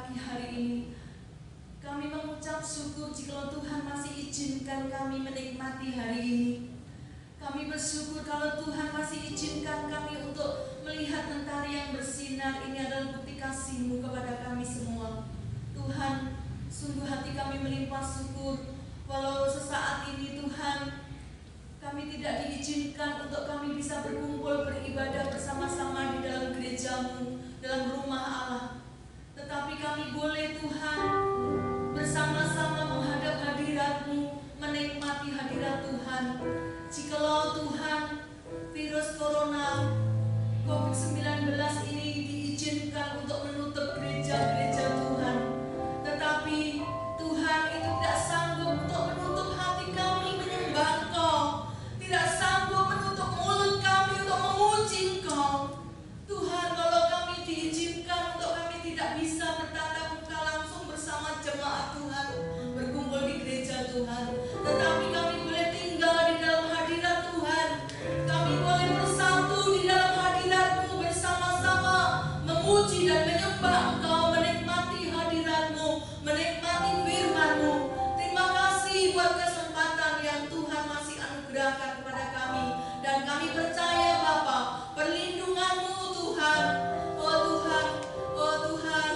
pagi hari ini. Kami mengucap syukur jika Tuhan masih izinkan kami menikmati hari ini. Kami bersyukur kalau Tuhan masih izinkan kami untuk melihat mentari yang bersinar. Ini adalah bukti kasih-Mu kepada kami semua. Tuhan, sungguh hati kami melimpah syukur. Walau sesaat ini Tuhan, kami tidak diizinkan untuk kami bisa berkumpul beribadah bersama-sama di dalam gereja-Mu, dalam rumah Allah. Tetapi kami boleh Tuhan bersama-sama menghadap hadirat-Mu, menikmati hadirat Tuhan. Jikalau Tuhan virus corona COVID-19 ini diizinkan untuk menutup gereja-gereja Tuhan, tetapi Tuhan itu tidak sanggup untuk menutup hati kami menyembah Engkau, tidak sanggup menutup mulut kami untuk memuji Engkau. Tuhan, kalau kami diizinkan untuk kami tidak bisa bertatap muka langsung bersama jemaat Tuhan, berkumpul di gereja Tuhan, tetapi kami boleh tinggal di dalam hadirat Tuhan. Kami boleh bersatu di dalam hadirat-Mu bersama-sama memuji dan menyembah Engkau, menikmati hadirat-Mu, menikmati firman-Mu. Terima kasih buat kesempatan yang Tuhan masih anugerahkan kepada kami, dan kami percaya Bapa, perlindungan-Mu Tuhan. Oh Tuhan, oh Tuhan,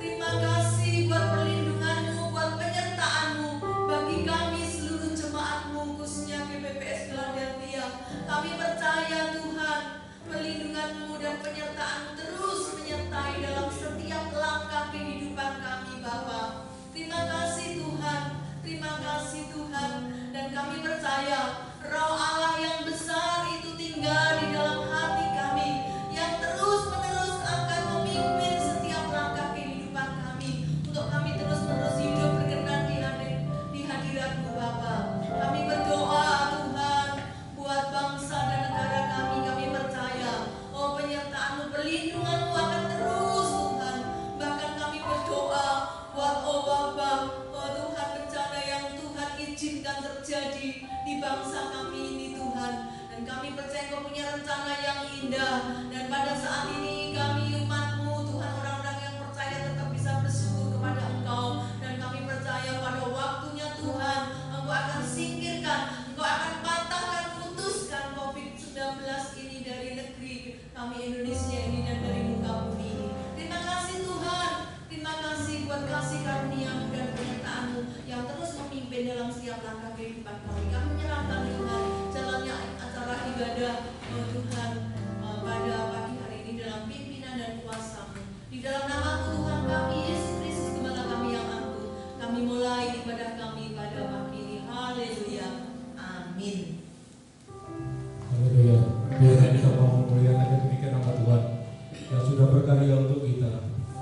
terima kasih buat perlindungan-Mu, buat penyertaan-Mu bagi kami seluruh jemaat-Mu, khususnya GPPS Philadelphia. Kami percaya Tuhan, perlindungan-Mu dan penyertaan-Mu terus menyertai dalam setiap langkah kehidupan kami Bapa. Terima kasih Tuhan, terima kasih Tuhan, dan kami percaya Roh Allah yang besar itu tinggal di dalam hati kami, yang terus-menerus akan memimpin setiap langkah kehidupan kami, untuk kami terus-menerus hidup berkenan di hadirat-Mu Bapa. Kami berdoa Tuhan buat bangsa dan negara kami. Kami percaya oh penyertaan-Mu, perlindungan-Mu akan terus Tuhan. Bahkan kami berdoa buat oh Bapa, oh Tuhan, bencana yang Tuhan izinkan terjadi di bangsa kami ini Tuhan, dan kami percaya Engkau punya rencana yang indah. Dan pada saat ini kami umat-Mu Tuhan, orang-orang yang percaya tetap bisa bersyukur kepada Engkau, dan kami percaya pada waktunya Tuhan Engkau akan singkirkan, Engkau akan patahkan, putuskan COVID-19 ini dari negeri kami Indonesia ini dan dari muka bumi ini. Terima kasih Tuhan, terima kasih buat kasih karunia-Mu dan penyertaan-Mu yang terus memimpin dalam setiap langkah kehidupan kami. Kami menyerahkan Tuhan jalannya acara ibadah Tuhan pada pagi hari ini dalam pimpinan dan kuasa-Mu. Di dalam nama Tuhan kami Yesus Kristus, Gembala kami yang angkuh, kami mulai ibadah kami pada pagi ini. Haleluya, amin. Haleluya. Biarlah kita mau memuliakan demikian nama Tuhan yang sudah berkarya untuk kita.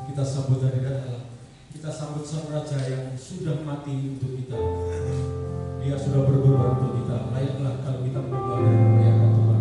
Kita sambut hadirat Allah. Kita sambut Sang Raja yang sudah mati untuk kita. Dia sudah berkorban untuk kita. Layaklah kalau kita menyembah dan memuliakan Tuhan.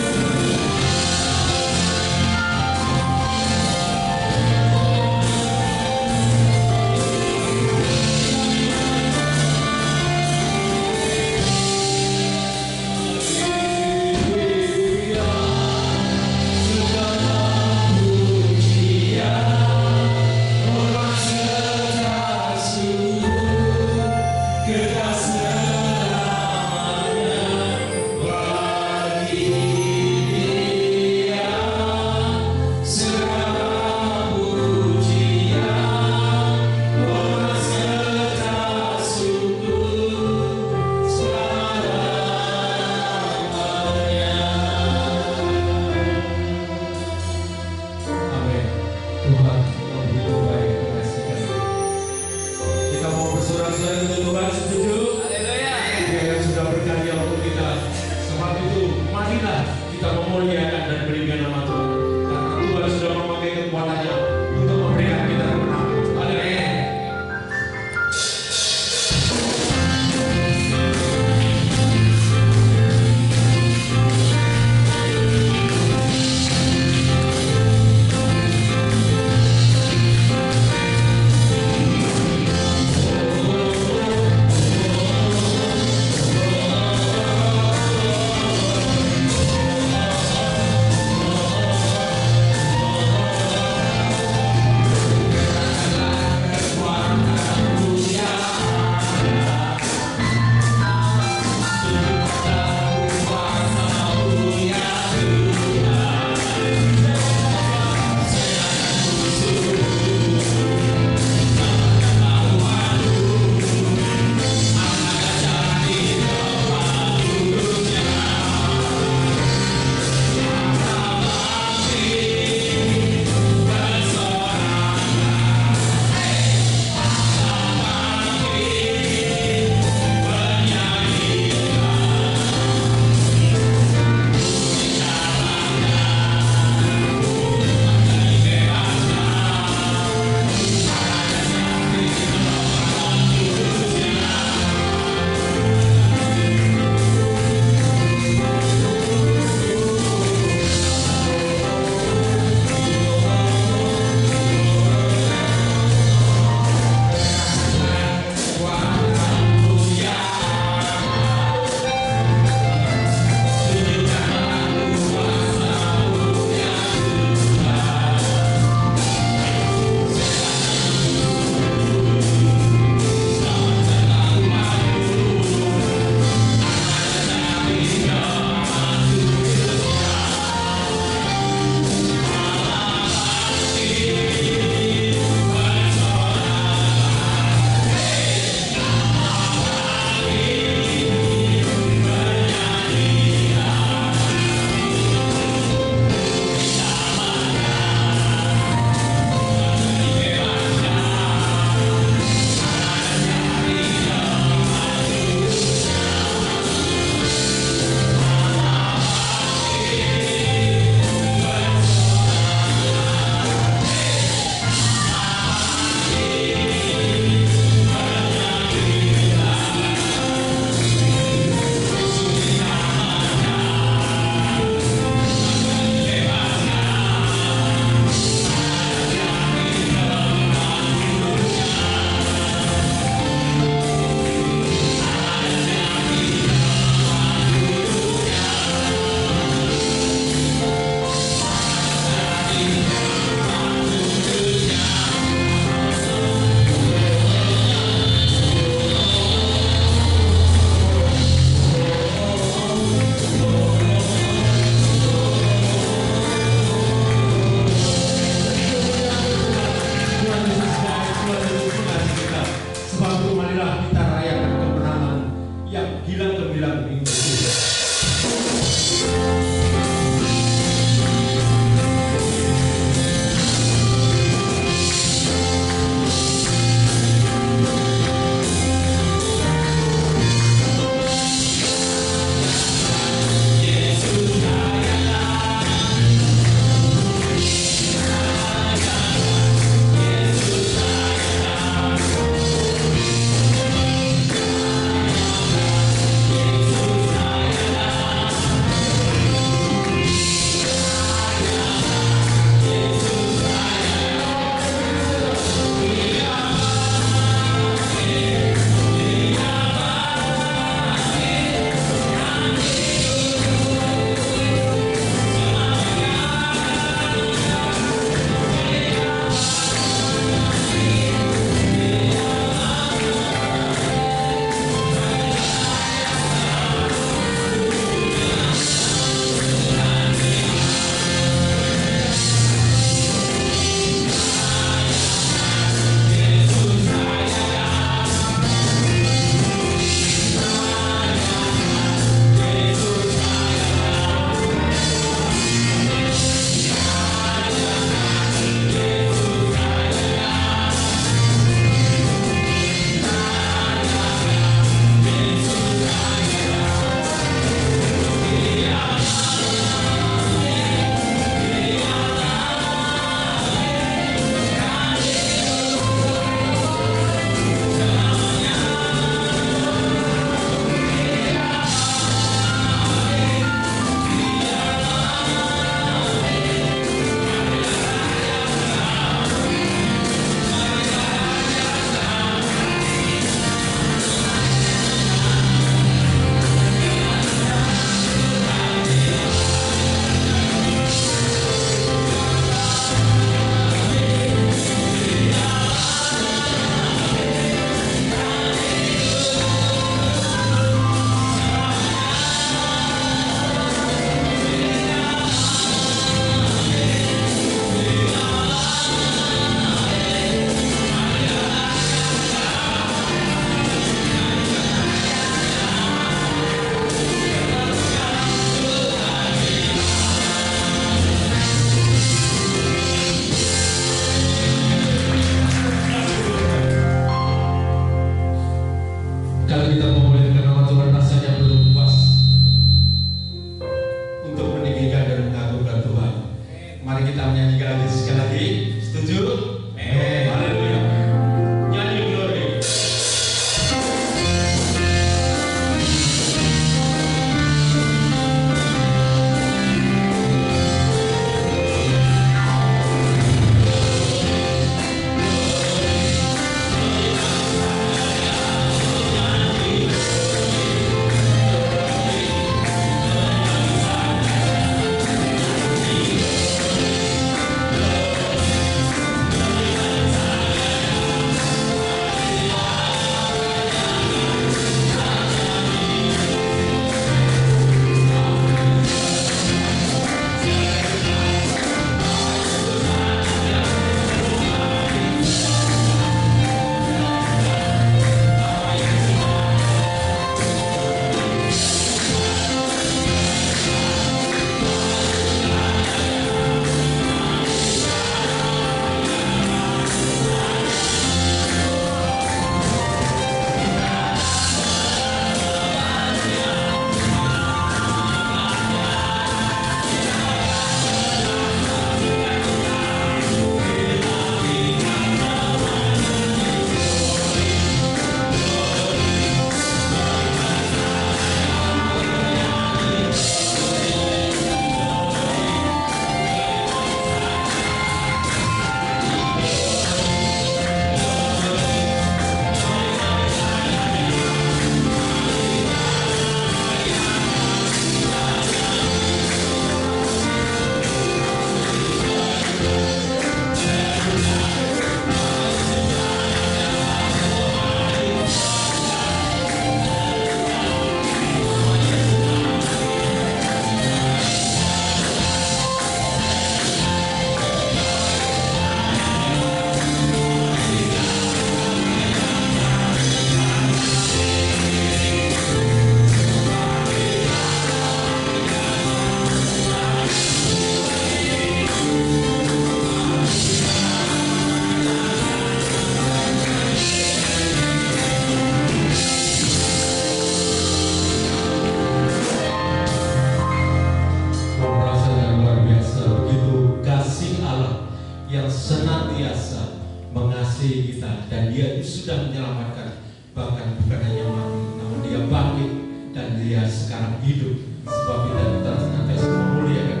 dan Dia itu sudah menyelamatkan, bahkan bukan hanya mati, namun Dia bangkit dan Dia sekarang hidup. Sebab kita senantiasa memuliakan.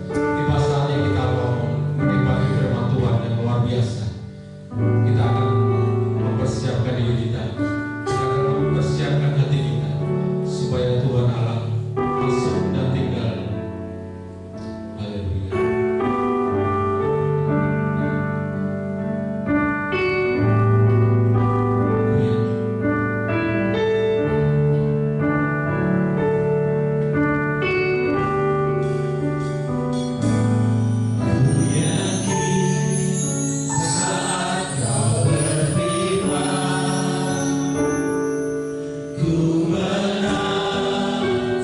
Tiba saatnya kita mau menikmati firman Tuhan yang luar biasa. Kita akan mempersiapkan diri kita, kita akan mempersiapkan hati kita supaya Tuhan Allah masuk dan tinggal. Haleluya. Ku menang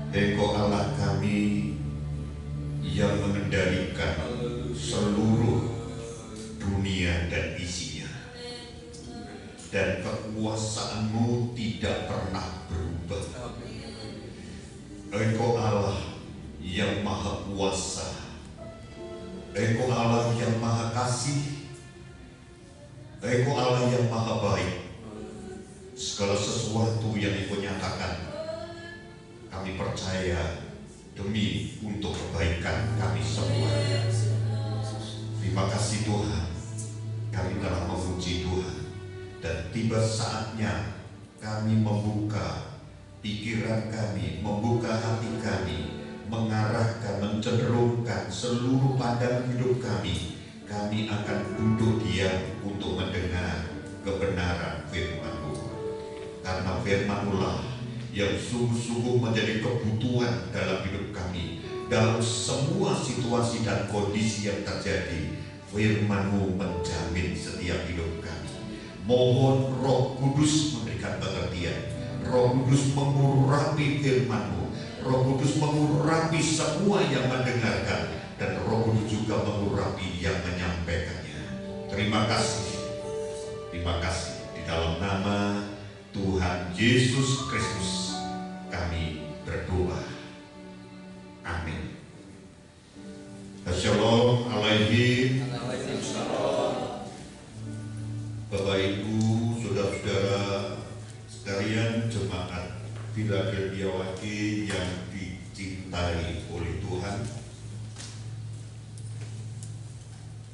Engkau Allah kami yang mengendalikan seluruh dunia dan isinya, dan kekuasaan-Mu tidak pernah berubah. Engkau Allah yang maha kuasa, Engkau Allah yang maha kasih, Engkau Allah yang maha baik. Segala sesuatu yang Engkau nyatakan, kami percaya demi untuk kebaikan kami semua. Terima kasih Tuhan, kami telah memuji Tuhan, dan tiba saatnya kami membuka pikiran kami, membuka hati kami, mengarahkan, mencenderungkan seluruh pandangan hidup kami. Kami akan duduk diam untuk mendengar kebenaran firman-Mu, karena firman-Mu lah yang sungguh-sungguh menjadi kebutuhan dalam hidup kami. Dalam semua situasi dan kondisi yang terjadi, firman-Mu menjamin setiap hidup kami. Mohon Roh Kudus memberikan pengertian, Roh Kudus mengurapi firman-Mu, Roh Kudus mengurapi semua yang mendengarkan, dan Roh Kudus juga mengurapi yang menyampaikannya. Terima kasih, terima kasih. Di dalam nama Tuhan Yesus Kristus kami berdoa. Amin. Shalom alaikum. Bapak Ibu, saudara-saudara sekalian, jemaat Philadelphia Wage yang dicintai oleh Tuhan.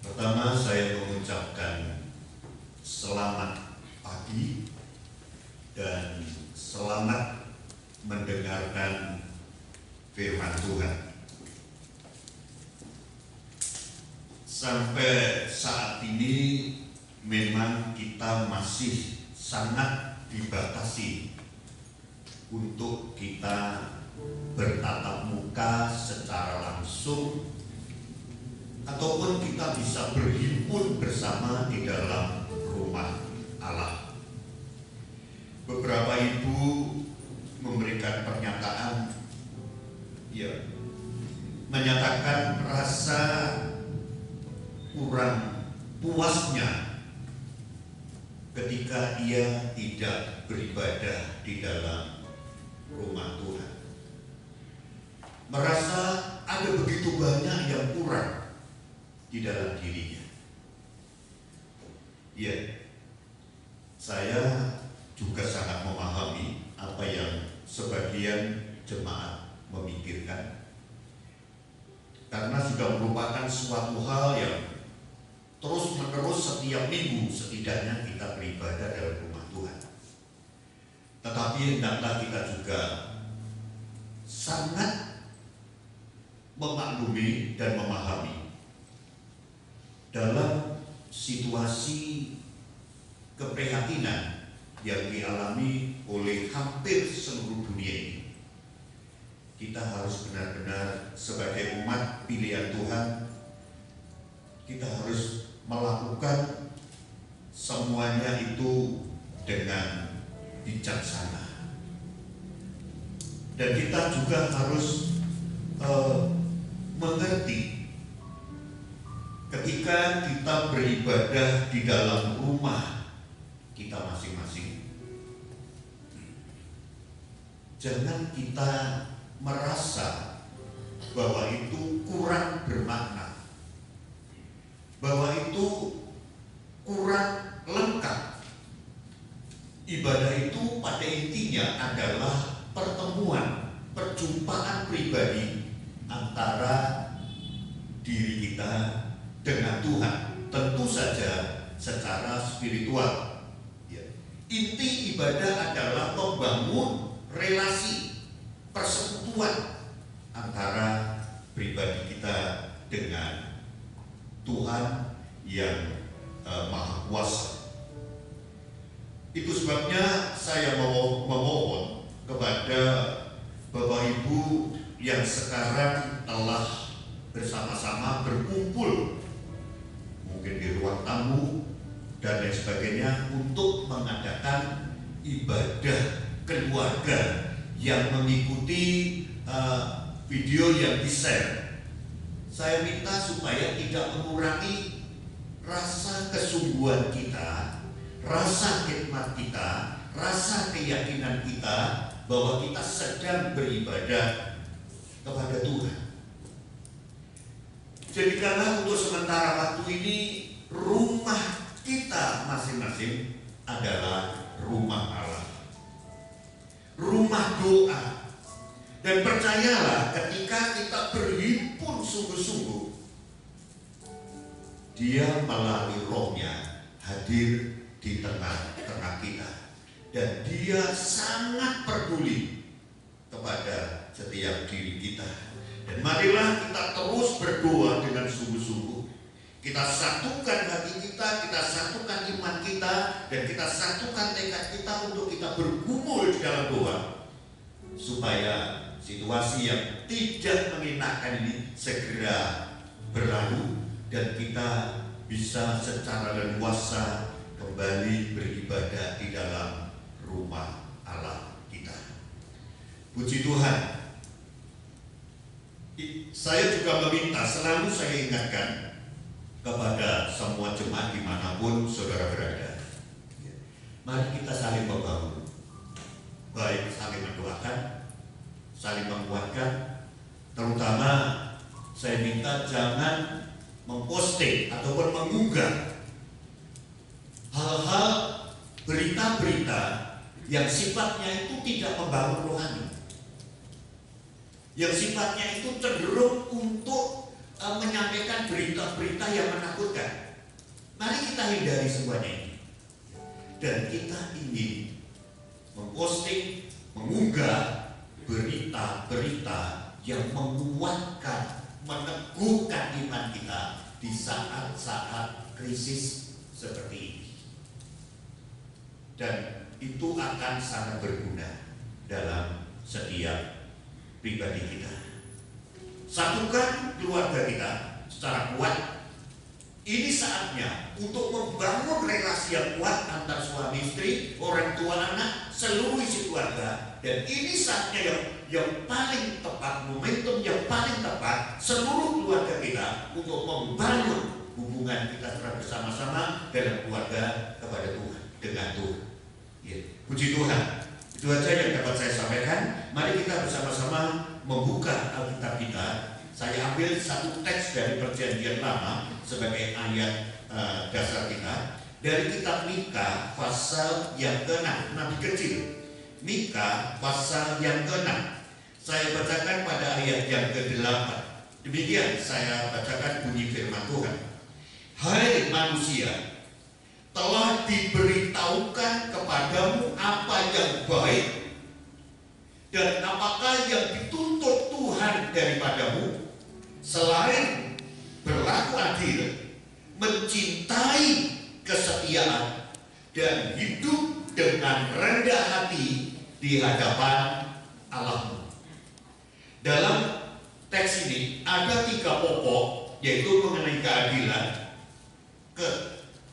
Pertama, saya mengucapkan selamat pagi dan selamat mendengarkan firman Tuhan. Sampai saat ini memang kita masih sangat dibatasi untuk kita bertatap muka secara langsung, ataupun kita bisa berhimpun bersama di dalam rumah Allah. Beberapa ibu memberikan pernyataan, ya, menyatakan rasa kurang puasnya ketika ia tidak beribadah di dalam rumah Tuhan. Merasa ada begitu banyak yang kurang di dalam dirinya. Ya, saya juga sangat memahami apa yang sebagian jemaat memikirkan, karena sudah merupakan suatu hal yang terus menerus setiap minggu setidaknya kita beribadah dalam rumah Tuhan. Tetapi hendaklah kita juga sangat memaklumi dan memahami dalam situasi keprihatinan yang dialami oleh hampir seluruh dunia ini. Kita harus benar-benar sebagai umat pilihan Tuhan, kita harus melakukan semuanya itu dengan bijaksana. Dan kita juga harus mengerti ketika kita beribadah di dalam rumah kita masing-masing, jangan kita merasa bahwa itu kurang bermakna, bahwa itu kurang lengkap. Ibadah itu pada intinya adalah pertemuan, perjumpaan pribadi antara diri kita dengan Tuhan, tentu saja secara spiritual. Ya. Inti ibadah adalah membangun relasi, persekutuan antara pribadi kita dengan Tuhan yang Maha Kuasa. Itu sebabnya saya memohon kepada Bapak Ibu yang sekarang telah bersama-sama berkumpul, mungkin di ruang tamu dan lain sebagainya, untuk mengadakan ibadah keluarga yang mengikuti video yang di-share, saya minta supaya tidak mengurangi rasa kesungguhan kita, rasa khidmat kita, rasa keyakinan kita bahwa kita sedang beribadah kepada Tuhan. Jadikanlah untuk sementara waktu ini rumah kita masing-masing adalah rumah Allah, rumah doa. Dan percayalah, ketika kita berhimpun sungguh-sungguh, Dia melalui Roh-Nya hadir di tengah-tengah kita, dan Dia sangat peduli kepada setiap diri kita. Dan marilah kita terus berdoa dengan sungguh-sungguh. Kita satukan hati kita, kita satukan iman kita, dan kita satukan tekad kita untuk kita bergumul di dalam doa, supaya situasi yang tidak mengenakan ini segera berlalu dan kita bisa secara leluasa kembali beribadah di dalam rumah Allah kita. Puji Tuhan. Saya juga meminta, selalu saya ingatkan kepada semua jemaat dimanapun saudara berada, mari kita saling membangun, baik saling mendoakan, saling menguatkan. Terutama saya minta jangan memposting ataupun mengunggah hal-hal, berita-berita yang sifatnya itu tidak membangun rohani, yang sifatnya itu cenderung untuk menyampaikan berita-berita yang menakutkan. Mari kita hindari semuanya ini, dan kita ingin memposting, mengunggah berita-berita yang menguatkan, meneguhkan iman kita di saat-saat krisis seperti ini. Dan itu akan sangat berguna dalam setiap pribadi kita. Satukan keluarga kita secara kuat. Ini saatnya untuk membangun relasi yang kuat antar suami istri, orang tua anak, seluruh isi keluarga. Dan ini saatnya yang paling tepat, momentum yang paling tepat seluruh keluarga kita untuk membangun hubungan kita secara bersama-sama dalam keluarga kepada Tuhan, dengan Tuhan. Ya, puji Tuhan. Itu aja yang dapat saya sampaikan. Mari kita bersama-sama membuka Alkitab kita. Saya ambil satu teks dari Perjanjian Lama sebagai ayat dasar kita dari kitab Mika pasal yang ke-6, Nabi kecil. Mika pasal yang ke-6. Saya bacakan pada ayat yang ke-8. Demikian saya bacakan bunyi firman Tuhan. Hai manusia, telah diberitahukan kepadamu apa yang baik dan apakah yang dituntut Tuhan daripadamu, selain berlaku adil, mencintai kesetiaan, dan hidup dengan rendah hati di hadapan Allahmu. Dalam teks ini ada 3 pokok, yaitu mengenai keadilan,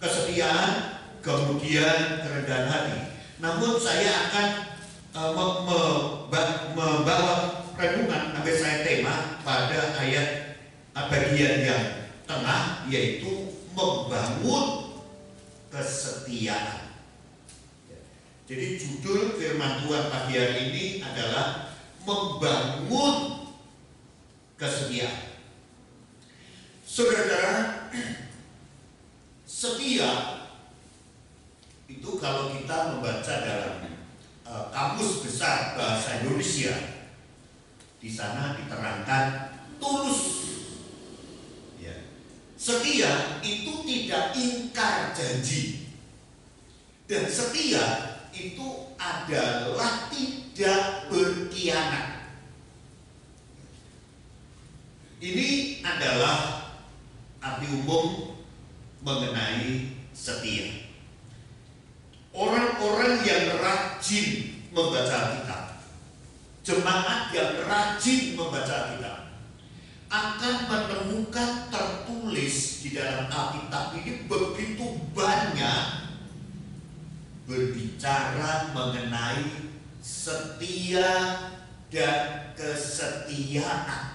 kesetiaan, kemudian kerendahan hati. Namun saya akan membawa renungan, ambil saya tema pada ayat bagian yang tengah, yaitu membangun kesetiaan. Jadi judul firman Tuhan pagi hari ini adalah membangun kesetiaan. Saudara, setia itu kalau kita membaca dalam kamus besar bahasa Indonesia, di sana diterangkan tulus. Ya. Setia itu tidak ingkar janji, dan setia itu adalah tidak berkhianat. Ini adalah arti umum mengenai setia. Orang-orang yang rajin membaca Alkitab, jemaat yang rajin membaca Alkitab, akan menemukan tertulis di dalam Alkitab ini begitu banyak berbicara mengenai setia dan kesetiaan.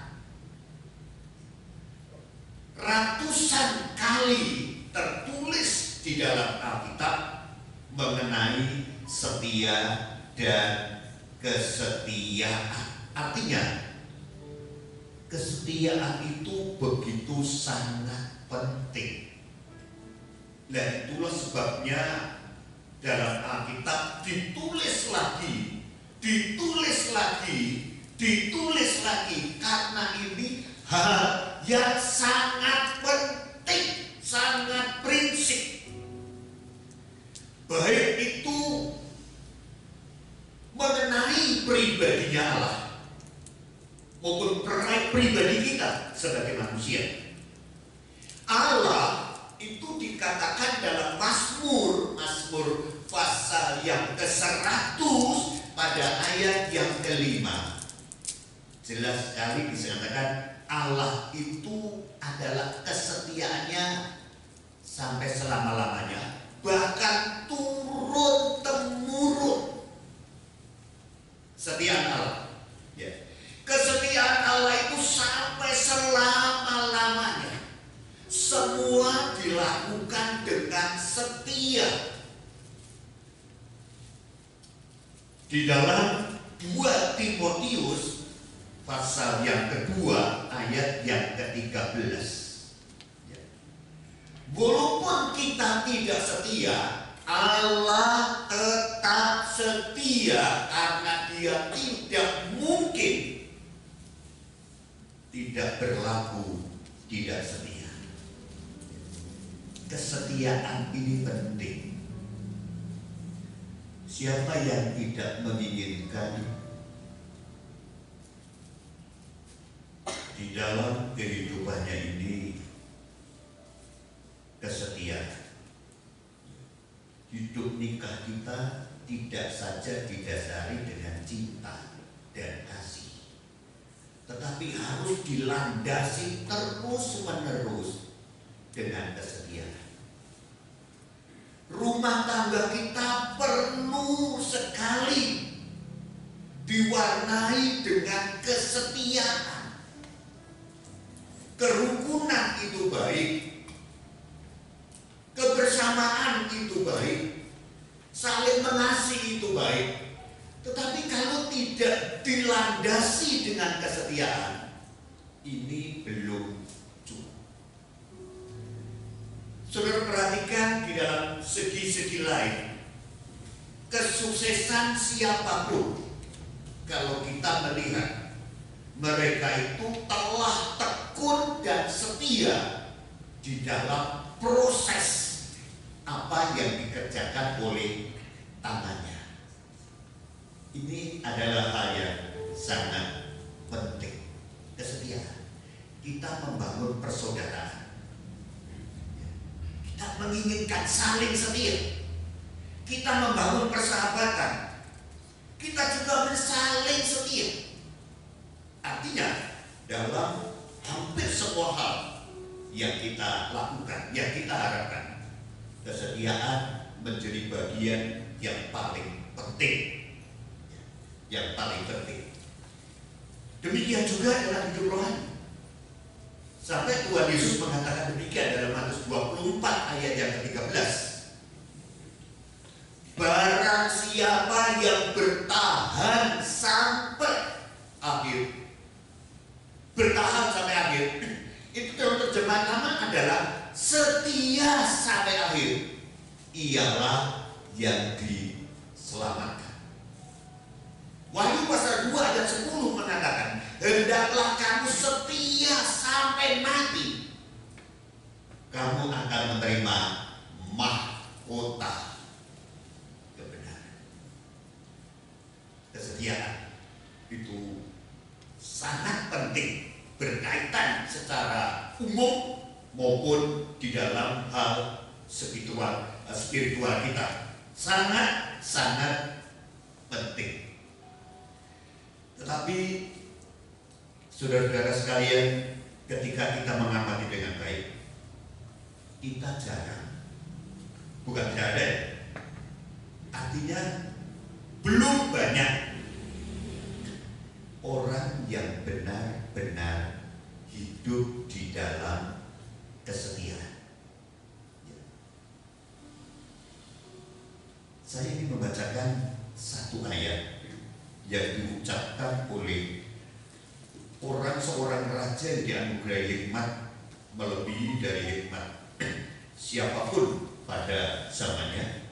Ratusan kali tertulis di dalam Alkitab mengenai setia dan kesetiaan. Artinya kesetiaan itu begitu sangat penting. Nah, itulah sebabnya dalam Alkitab ditulis lagi, karena ini hal yang sangat penting, sangat prinsip. Baik itu mengenai pribadinya Allah maupun pribadi kita sebagai manusia. Allah itu dikatakan dalam Mazmur pasal yang ke-100 pada ayat yang ke-5. Jelas sekali disatakan Allah itu adalah kesetiaannya sampai selama-lamanya, bahkan turun-temurun. Kesetiaan Allah, ya. Kesetiaan Allah itu sampai selama-lamanya. Semua dilakukan dengan setia. Di dalam 2 Timotius pasal yang kedua ayat yang ke-13. Walaupun kita tidak setia, Allah tetap setia karena Dia tidak mungkin tidak berlaku tidak setia. Kesetiaan ini penting. Siapa yang tidak menginginkan di dalam kehidupannya ini kesetiaan? Hidup nikah kita tidak saja didasari dengan cinta dan kasih, tetapi harus dilandasi terus-menerus dengan kesetiaan. Rumah tangga kita perlu sekali diwarnai dengan kesetiaan. Kerukunan itu baik, kebersamaan itu baik, saling mengasihi itu baik. Tetapi kalau tidak dilandasi dengan kesetiaan, ini belum cukup. Saudara perhatikan di dalam segi-segi lain, kesuksesan siapapun, kalau kita melihat mereka itu telah tekun dan setia di dalam proses apa yang dikerjakan oleh tangannya. Ini adalah hal yang sangat penting. Kesetiaan. Kita membangun persaudaraan. Kita menginginkan saling setia. Kita membangun persahabatan. Kita juga saling setia. Artinya dalam hampir semua hal yang kita lakukan, yang kita harapkan, kesetiaan menjadi bagian yang paling penting. Yang paling penting. Demikian juga dalam hidup rohani. Sampai Tuhan Yesus mengatakan demikian dalam Matius 24 ayat yang ke-13. Barang siapa yang bertahan sampai akhir, bertahan sampai akhir, itu dalam terjemahan lama adalah setia sampai akhir, ialah yang diselamatkan. Wahyu pasal 2 ayat 10 mengatakan, hendaklah kamu setia sampai mati, kamu akan menerima mahkota kebenaran. Kesetiaan itu sangat penting, berkaitan secara umum maupun di dalam hal spiritual kita. Sangat penting. Tetapi saudara-saudara sekalian, ketika kita mengamati dengan baik, kita jarang, bukan tidak ada, artinya belum banyak orang yang benar-benar hidup di dalam kesetiaan. Saya ingin membacakan satu ayat yang diucapkan oleh seorang raja yang dianugerahi hikmat melebihi dari hikmat siapapun pada zamannya,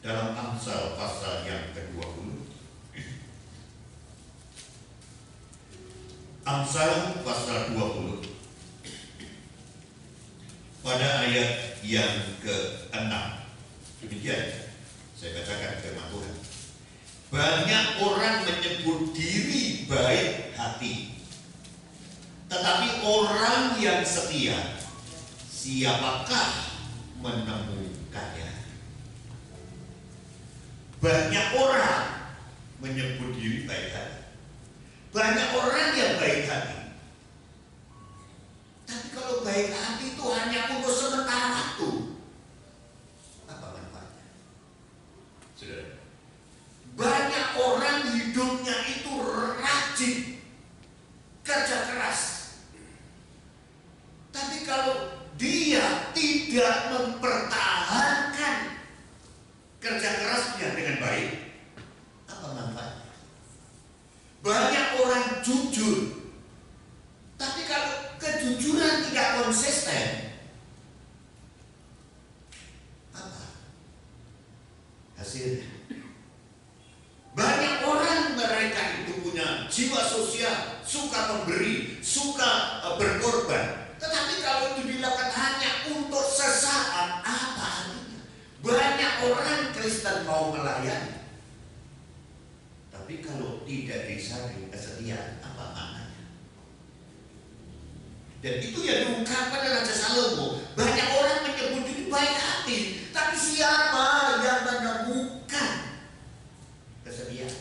dalam Amsal pasal yang ke-20. Amsal pasal 20 pada ayat yang ke-6. Demikian saya bacakan firman Tuhan. Banyak orang menyebut diri baik hati, tetapi orang yang setia, siapakah menemukannya? Banyak orang menyebut diri baik hati, banyak orang yang baik hati, tapi kalau baik hati itu hanya untuk sementara waktu, apa manfaatnya? Saudara, banyak orang hidupnya itu rajin, kerja keras, tapi kalau dia tidak mempertahankan kerja kerasnya dengan baik, apa manfaatnya? Banyak orang jujur, tapi kalau kejujuran tidak konsisten, apa hasilnya? Banyak orang mereka itu punya jiwa sosial, suka memberi, suka berkorban, tetapi kalau itu dilakukan hanya untuk sesaat, apa artinya? Banyak orang Kristen mau melayani, tapi kalau tidak disaring kesetiaan, apa maknanya? Dan itu yang diungkapkan oleh Raja Salomo. Banyak orang menyebut diri baik hati, tapi siapa yang menemukan kesetiaan?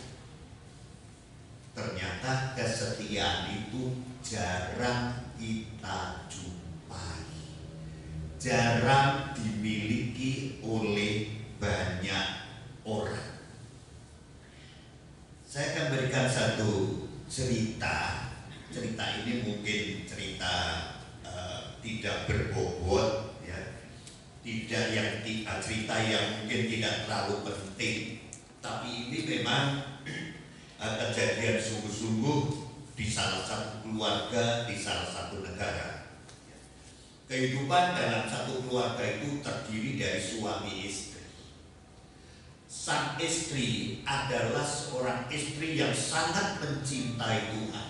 Ternyata kesetiaan itu jarang kita jumpai, jarang dimiliki oleh banyak orang. Saya akan berikan satu cerita. Cerita ini mungkin cerita tidak berbobot, ya, tidak yang cerita yang mungkin tidak terlalu penting, tapi ini memang kejadian sungguh-sungguh di salah satu keluarga, di salah satu negara. Kehidupan dalam satu keluarga itu terdiri dari suami istri. Sang istri adalah seorang istri yang sangat mencintai Tuhan,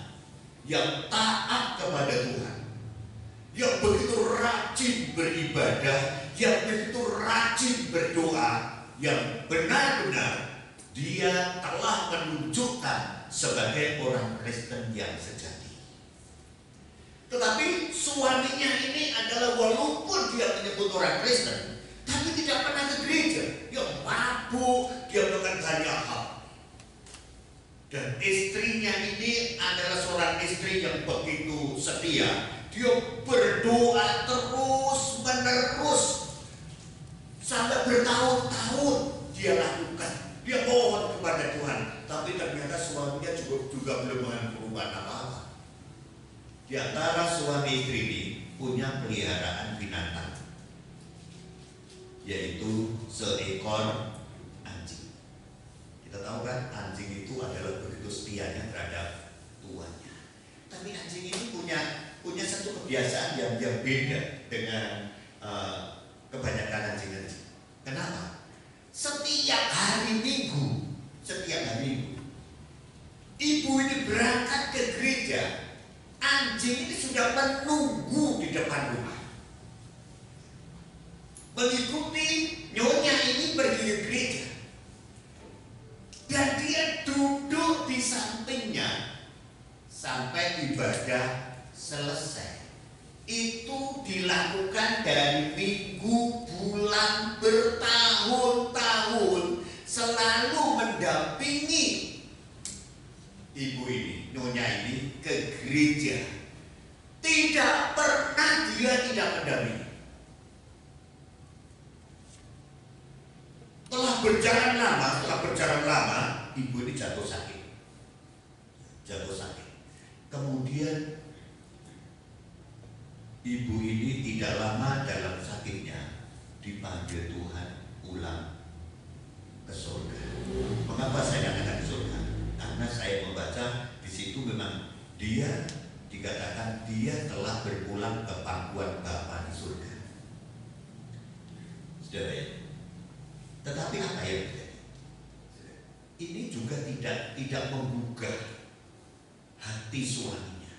yang taat kepada Tuhan, yang begitu rajin beribadah, yang begitu rajin berdoa, yang benar-benar dia telah menunjukkan sebagai orang Kristen yang sejati. Tetapi suaminya ini adalah, walaupun dia menyebut orang Kristen, tapi tidak pernah ke gereja. Dia mabuk, dia melakukan banyak hal. Dan istrinya ini adalah seorang istri yang begitu setia. Dia berdoa terus menerus sampai bertahun-tahun dia lakukan. Dia mohon kepada Tuhan, tapi ternyata suaminya juga belum mengalami perubahan apa-apa. Di antara suami istri ini punya peliharaan binatang, yaitu seekor anjing. Kita tahu kan, anjing itu adalah begitu setianya terhadap tuannya. Tapi anjing ini punya satu kebiasaan yang beda dengan kebanyakan anjing-anjing. Kenapa? Setiap hari Minggu, ibu ini berangkat ke gereja. Anjing ini sudah menunggu di depan rumah, mengikuti nyonya ini pergi ke gereja, dan dia duduk di sampingnya sampai ibadah selesai. Itu dilakukan dari minggu, bulan, bertahun-tahun, selalu mendampingi ibu ini, nyonya ini ke gereja. Tidak pernah dia tidak mendampingi. Setelah berjalan lama, ibu ini tidak lama dalam sakitnya dipanggil Tuhan pulang ke surga. Mengapa saya katakan ke surga? Karena saya membaca di situ memang dia dikatakan dia telah berpulang ke pangkuan Bapa di surga. Saudara ya. Tetapi apa yang terjadi? Ini juga tidak menggugah hati suaminya.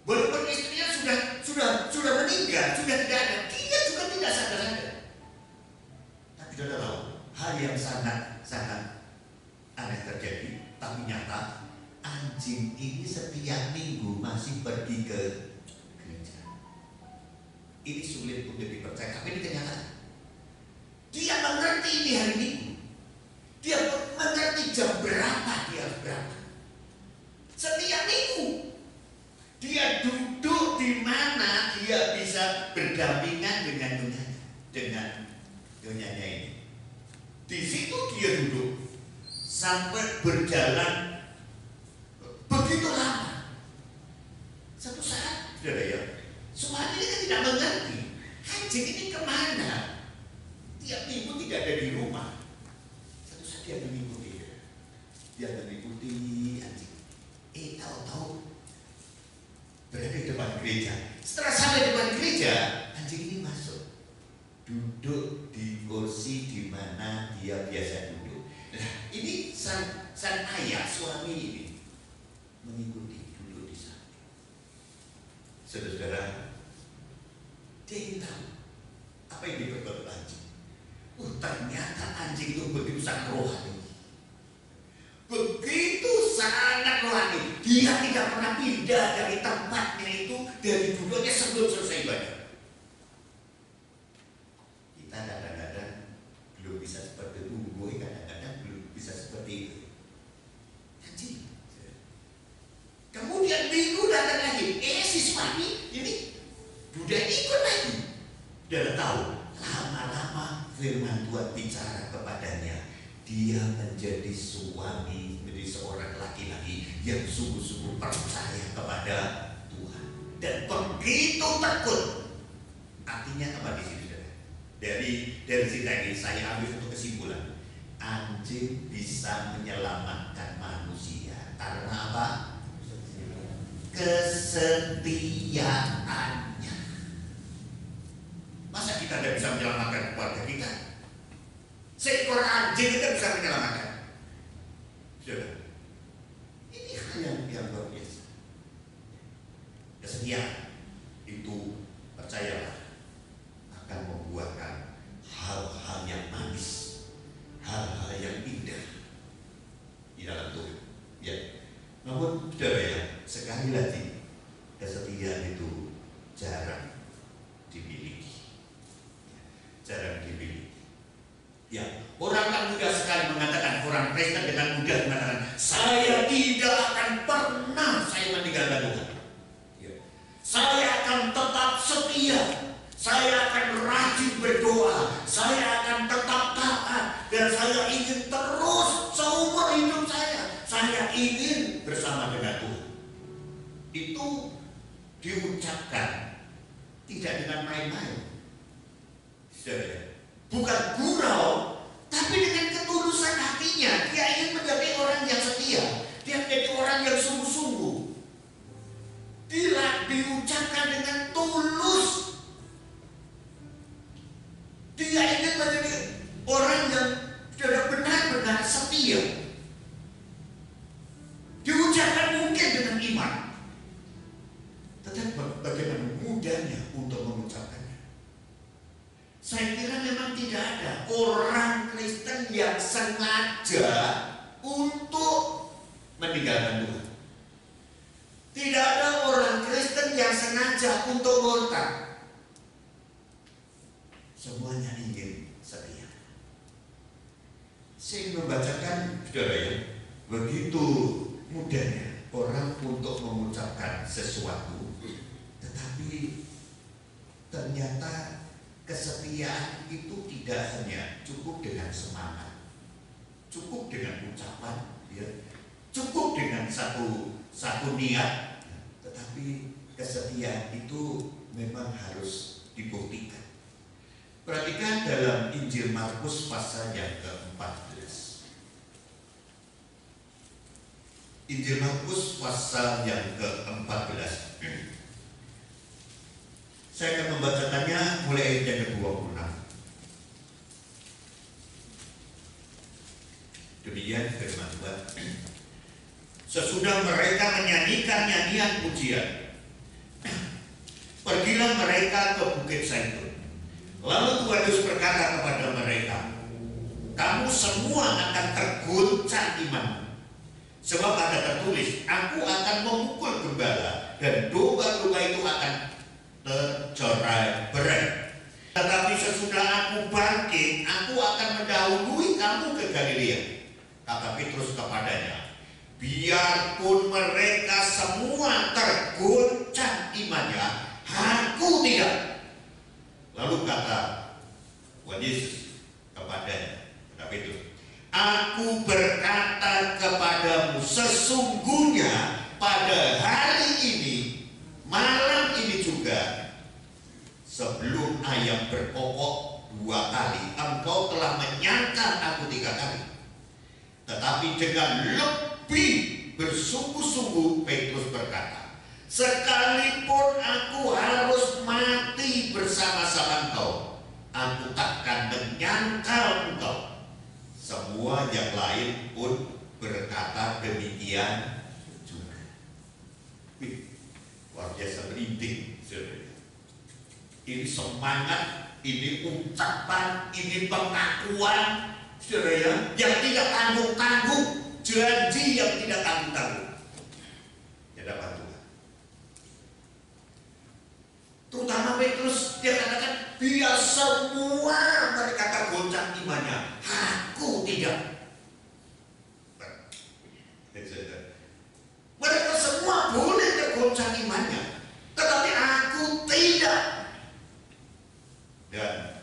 Walaupun istrinya sudah meninggal, sudah tidak ada, dia juga tidak sadar-sadar. Tapi saudara tahu, hal yang sangat aneh terjadi, tapi nyata. Anjing ini setiap minggu masih pergi ke gereja. Ini sulit untuk dipercaya, tapi ini kenyataan. Dia mengerti ini hari Minggu. Dia mengerti jam berapa dia harus berangkat. Setiap minggu dia duduk di mana dia bisa berdampingan dengan nyonyanya ini. Di situ dia duduk sampai berjalan begitu lama. Satu saat, saudara ya, suami ini kan tidak mengerti anjing ini kemana. Tiap minggu tidak ada di rumah. Satu saat dia mengikuti, anjing. Tahu-tahu berada di depan gereja. Setelah sampai di depan gereja, anjing ini masuk, duduk di kursi di mana dia biasa duduk. Nah, ini sang ayah suami ini mengikuti duduk di sana. Saudara, dia ingin tahu apa yang diperbuat anjing. Ternyata anjing itu begitu sangat rohani. Begitu sangat rohani. Dia tidak pernah pindah dari tempatnya itu, dari duduknya sebelum selesai ibadah. Kita kadang-kadang belum bisa seperti itu, kadang-kadang belum bisa seperti itu. Anjing. Kemudian minggu datang lagi, si suami ini udah ikut lagi. Dia tahu, lama-lama firman Tuhan bicara kepadanya. Dia menjadi suami, menjadi seorang laki-laki yang sungguh-sungguh percaya kepada Tuhan dan begitu takut. Artinya apa di sini, saudara? Dari cerita ini saya ambil untuk kesimpulan, anjing bisa menyelamatkan manusia karena apa? Kesetiaannya. Masa kita tidak bisa menyelamatkan keluarga kita? Seekor anjing kita bisa menyelamatkan. Saudara, ini hal yang luar biasa. Kesetiaan itu percayalah akan membuahkan hal-hal yang manis, hal-hal yang indah di dalam Tuhan. Ya, namun saudara ya, sekali lagi kesetiaan itu jarang dimiliki. Jarang dimiliki. Ya, orang kan mudah sekali mengatakan, orang Kristen dengan mudah mengatakan, saya tidak akan pernah saya meninggalkan Tuhan. Ya. Saya akan tetap setia, saya akan rajin berdoa, saya akan tetap taat, dan saya ingin terus seumur hidup saya ingin bersama dengan Tuhan. Itu diucapkan tidak dengan main-main. Bukan gurau, tapi dengan ketulusan hatinya. Dia ingin menjadi orang yang setia, dia menjadi orang yang sungguh-sungguh. Diucapkan dengan tulus. Dia ingin menjadi orang yang sudah benar-benar setia. Diucapkan mungkin dengan iman, tetapi bagaimana mudahnya untuk mengucapkannya. Saya kira memang tidak ada orang Kristen yang sengaja untuk meninggalkan Tuhan. Tidak ada orang Kristen yang sengaja untuk murtad. Semuanya ingin setia. Saya membacakan, saudara ya, begitu mudahnya orang untuk mengucapkan sesuatu, tetapi ternyata kesetiaan itu tidak hanya cukup dengan semangat, cukup dengan ucapan, ya, cukup dengan satu niat, tetapi kesetiaan itu memang harus dibuktikan. Perhatikan dalam Injil Markus pasal yang ke-14. Injil Markus pasal yang ke-14. Saya akan membacakannya mulai ayat yang ke-26. Demikian firman Tuhan. Sesudah mereka menyanyikan nyanyian pujian, pergilah mereka ke Bukit Zaitun. Lalu Tuhan Yesus berkata kepada mereka, kamu semua akan terguncang iman, sebab ada tertulis, aku akan memukul gembala dan domba-domba itu akan tercerai-berai. Tetapi sesudah aku bangkit, aku akan mendahului kamu ke Galilea. Kata Petrus kepadanya, biarpun mereka semua terguncang imannya, aku tidak. Lalu kata Tuhan Yesus kepadanya, kata Petrus, aku berkata kepadamu, sesungguhnya pada hari ini, malam ini juga, sebelum ayam berkokok 2 kali, engkau telah menyangkal aku 3 kali. Tetapi dengan lebih bersungguh-sungguh Petrus berkata, sekalipun aku harus mati bersama-sama engkau, aku takkan menyangkal engkau. Semua yang lain pun berkata demikian juga. Luar biasa, merinding. Ini semangat, ini ucapan, ini pengakuan, saudara ya, yang tidak tanggung-tanggung, janji yang tidak tanggung-tanggung. Ya dapat Tuhan. Terutama Petrus, dia katakan, biar semua mereka tergoncang imannya, aku tidak. Mereka semua boleh tergoncang imannya, tetapi aku tidak. Dan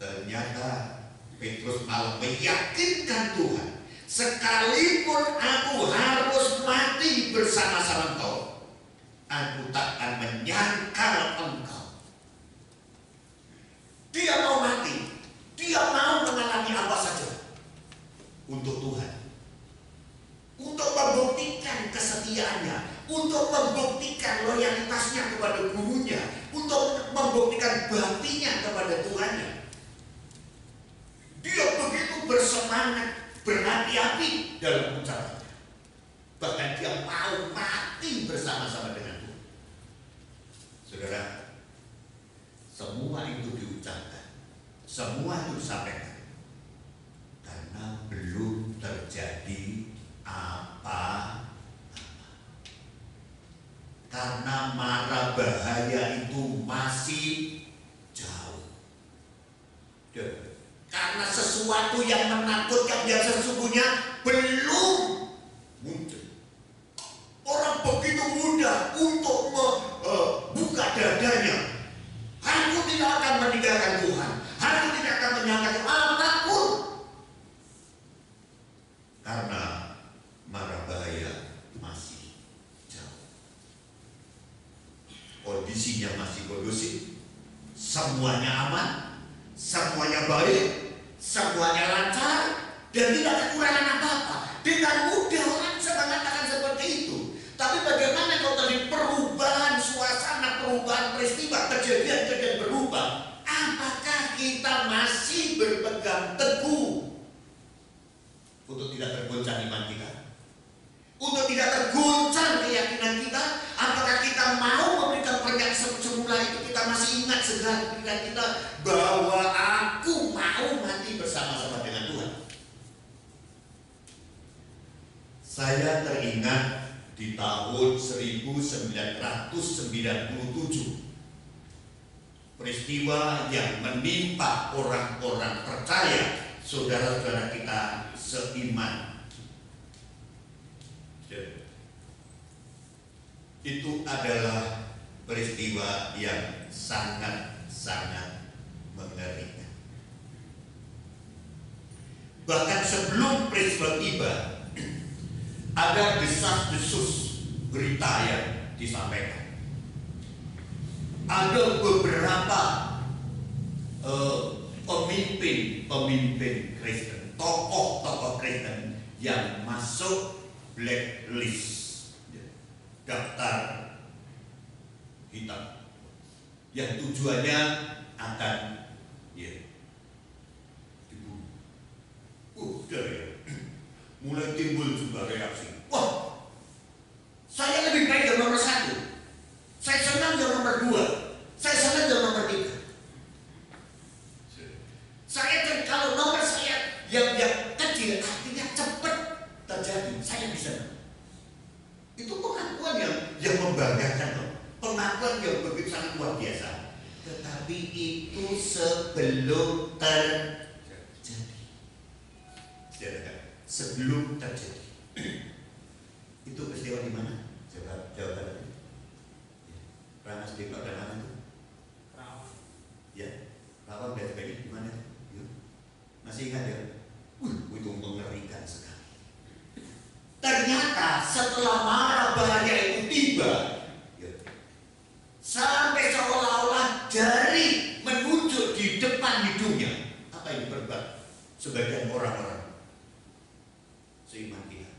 ternyata Petrus malah meyakinkan Tuhan, sekalipun aku harus mati bersama-sama engkau, aku takkan menyangkal engkau. Dia mau mati, dia mau mengalami apa saja untuk Tuhan, untuk membuktikan kesetiaannya, untuk membuktikan loyalitasnya kepada gurunya, untuk membuktikan baktinya kepada Tuhannya. Dia begitu bersemangat, berhati-hati dalam ucapannya. Bahkan dia mau mati bersama-sama dengan Tuhan. Saudara, semua itu diucapkan, semua itu disampaikan, karena belum terjadi apa-apa. Karena mara bahaya itu masih jauh. Karena sesuatu yang menakutkan yang sesungguhnya belum muncul. Orang begitu mudah untuk membuka dadanya. Aku tidak akan meninggalkan Tuhan, aku tidak akan menyangka apapun. Karena mara bahaya masih jauh. Kondisinya masih kondusif, semuanya aman, semuanya baik, semuanya lancar, dan tidak kekurangan apa-apa. Dengan mudah orang bisa mengatakan seperti itu. Tapi bagaimana kalau tadi perubahan suasana, perubahan peristiwa, kejadian-kejadian berubah? Apakah kita masih berpegang teguh untuk tidak tergoncang iman kita? Untuk tidak tergoncang keyakinan kita? Apakah kita mau memberikan pernyataan semula itu? Kita masih ingat segala kita bahwa aku mau mati bersama-sama dengan Tuhan. Saya teringat di tahun 1997 peristiwa yang menimpa orang-orang percaya, saudara-saudara kita seiman. Itu adalah peristiwa yang sangat-sangat mengerikan. Bahkan sebelum peristiwa tiba, ada desas-desus berita yang disampaikan. Ada beberapa pemimpin Kristen, tokoh-tokoh Kristen yang masuk blacklist, daftar hitam, yang tujuannya akan dibunuh. Mulai timbul juga reaksi. Wah, saya lebih baik yang nomor 1. Saya senang yang nomor 2. Saya senang yang nomor 3. Kalau nomor saya yang kecil, artinya cepat terjadi, saya bisa. Itu pengakuan yang membanggakan, pengakuan yang begitu sangat luar biasa. Tetapi itu sebelum terjadi. Sebelum terjadi. Itu peristiwa di mana? Jawa Barat. Ranas Depok dan mana itu? Rawang. Ya, Rawang dan sebagainya di mana? Masih ingat ya? Itu mengerikan sekali. Ternyata setelah mara bahaya itu tiba, sampai seolah-olah jari menunjuk di depan hidungnya. Apa yang diperbuat sebagian orang-orang? Seiman dia,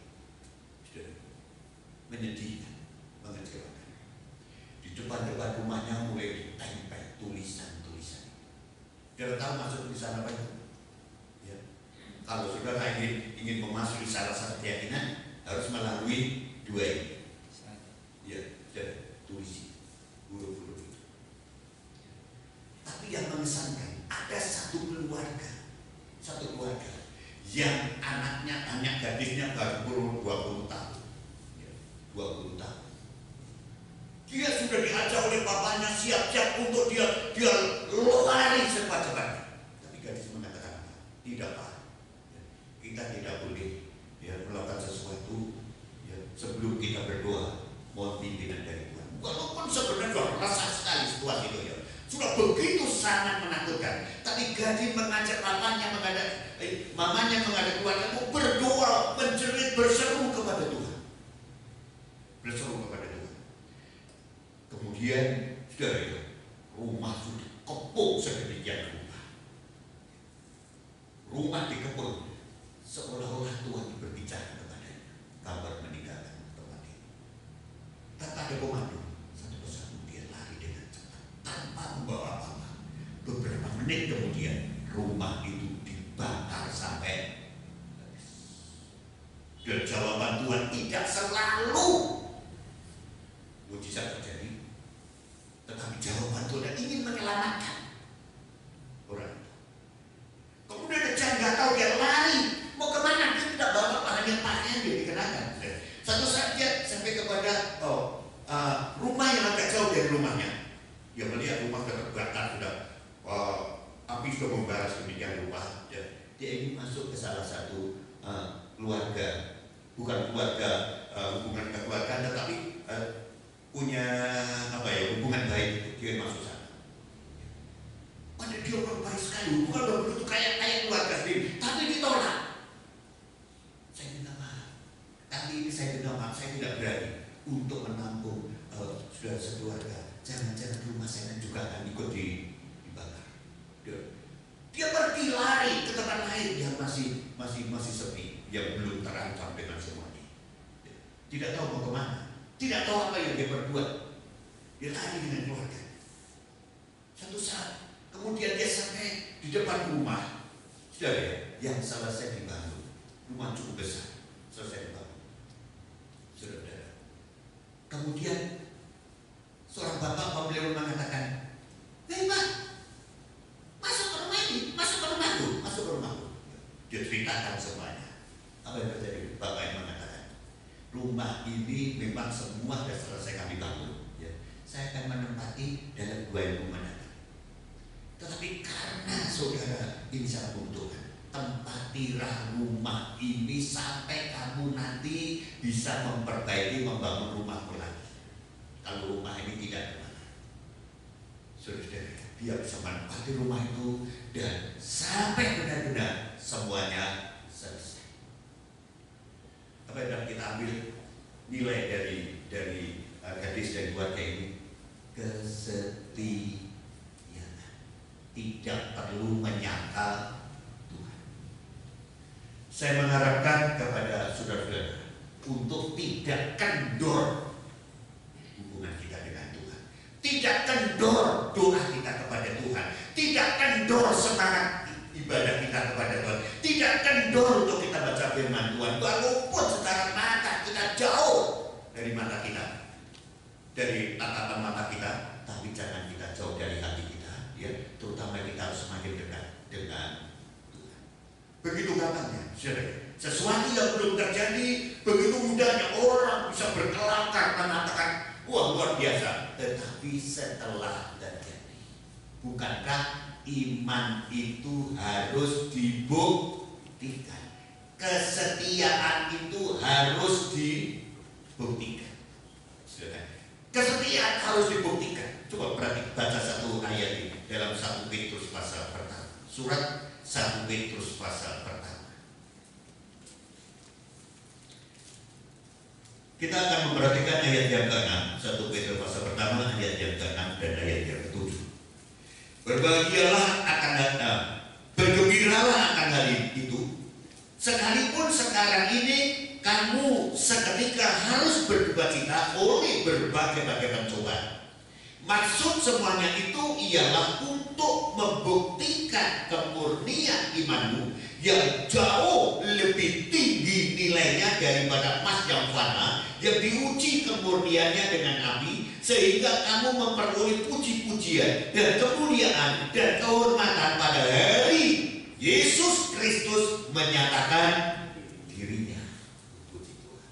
menyedihkan, mengecewakan. Di depan-depan rumahnya mulai ditempel tulisan-tulisan. Dia tahu maksud tulisan apa itu? Ya. Kalau saudara ingin memasuki salah satu keyakinan, harus melalui 2 ini. Ya, tulis huruf-huruf itu. Tapi yang mengesankan, ada satu keluarga yang anaknya, anak gadisnya baru 20 tahun. 20 tahun. Dia sudah diajak oleh bapaknya siap-siap untuk dia lari secepat-cepatnya. Tapi gadis mengatakan, tidak Pak, kita tidak boleh melakukan sesuatu sebelum kita berdoa mohon pimpinan dari Tuhan. Walaupun sebenarnya sudah resah sekali situasi itu sudah begitu sangat menakutkan. Tapi gadis mengajak mamanya mengajak keluarga untuk berdoa, menjerit, berseru kepada Tuhan. Kemudian rumah sudah dikepung sedemikian rupa. Rumah dikepung seolah-olah Tuhan berbicara kepadanya. Kabar meninggalkan tempat ini. Tanpa ada komando, satu persatu dia lari dengan cepat tanpa membawa apa-apa. Beberapa menit kemudian rumah itu dibakar sampai habis. Dan jawaban Tuhan tidak selalu mujizat terjadi, tetapi jawaban Tuhan ingin menyelamatkan orang itu. Kemudian dia nggak tahu, dia lari mau kemana, dia tidak bawa pakaian dia dikenakan. Satu saat dia sampai kepada rumah yang agak jauh dari rumahnya. Dia melihat rumah sudah terbakar, sudah api sudah membara sedemikian rupa. Dia ingin masuk ke salah satu keluarga, bukan keluarga hubungan kekeluargaan, tetapi punya hubungan baik. Dia masuk sana. Pada dia orang baik sekali, hubungan begitu kayak keluarga sendiri, tapi ditolak. Saya minta maaf. Kali ini saya minta maaf, saya tidak berani untuk menampung saudara sekeluarga. Jangan-jangan rumah saya juga akan ikut dibakar. Dia pergi lari ke tempat lain yang masih sepi, yang belum terancam dengan semuanya. Tidak tahu mau kemana. Tidak tahu apa yang dia perbuat. Dia lari dengan keluarga. Satu saat kemudian dia sampai di depan rumah. Saudara, yang selesai dibangun. Rumah cukup besar, selesai dibangun. Saudara. Kemudian seorang bapak pemilik rumah mengatakan, "Hei Pak, masuk ke rumah ini, masuk ke rumahku." Dia ceritakan semuanya. Apa yang terjadi? Bapak yang mengatakan, rumah ini memang semua sudah selesai kami bangun. Saya akan menempati dalam 2 minggu mendatang. Tetapi karena saudara ini sangat membutuhkan, tempatilah rumah ini sampai kamu nanti bisa memperbaiki, membangun rumahmu lagi. Kalau rumah ini tidak kemana, saudara, dia bisa menempati rumah itu dan sampai benar-benar semuanya selesai. Apa yang dapat kita ambil nilai dari gadis dan keluarga ini, kesetiaan. Tidak perlu menyangkal Tuhan. Saya mengharapkan kepada saudara-saudara untuk tidak kendor hubungan kita dengan Tuhan, tidak kendor doa kita kepada Tuhan, tidak kendor semangat ibadah kita kepada Tuhan, tidak kendor untuk kita baca firman Tuhan, walaupun secara mata kita jauh dari mata kita, dari tatapan mata kita, tapi jangan kita jauh dari hati kita. Ya, terutama kita harus semakin dekat dengan Tuhan. Begitu gampangnya, sesuatu yang belum terjadi, begitu mudahnya orang bisa berkelakar mengatakan, wah luar biasa. Tetapi setelah terjadi, bukankah iman itu harus dibuktikan? Kesetiaan itu harus dibuktikan. Kesetiaan harus dibuktikan. Coba berarti baca satu ayat ini dalam 1 Petrus pasal pertama. Surat 1 Petrus pasal pertama. Kita akan memperhatikan ayat yang ke-6, 1 Petrus pasal pertama, ayat yang ke-6 dan ayat yang ke-7. Berbahagialah akan bergembiralah akan hal itu, sekalipun sekarang ini kamu seketika harus berdukacita oleh berbagai-bagai pencobaan. Maksud semuanya itu ialah untuk membuktikan kemurnian imanmu yang jauh lebih tinggi nilainya daripada emas yang fana, yang diuji kemurniannya dengan api, sehingga kamu memperoleh puji-pujian dan kemuliaan dan kehormatan pada hari Yesus Kristus menyatakan dirinya. Puji Tuhan.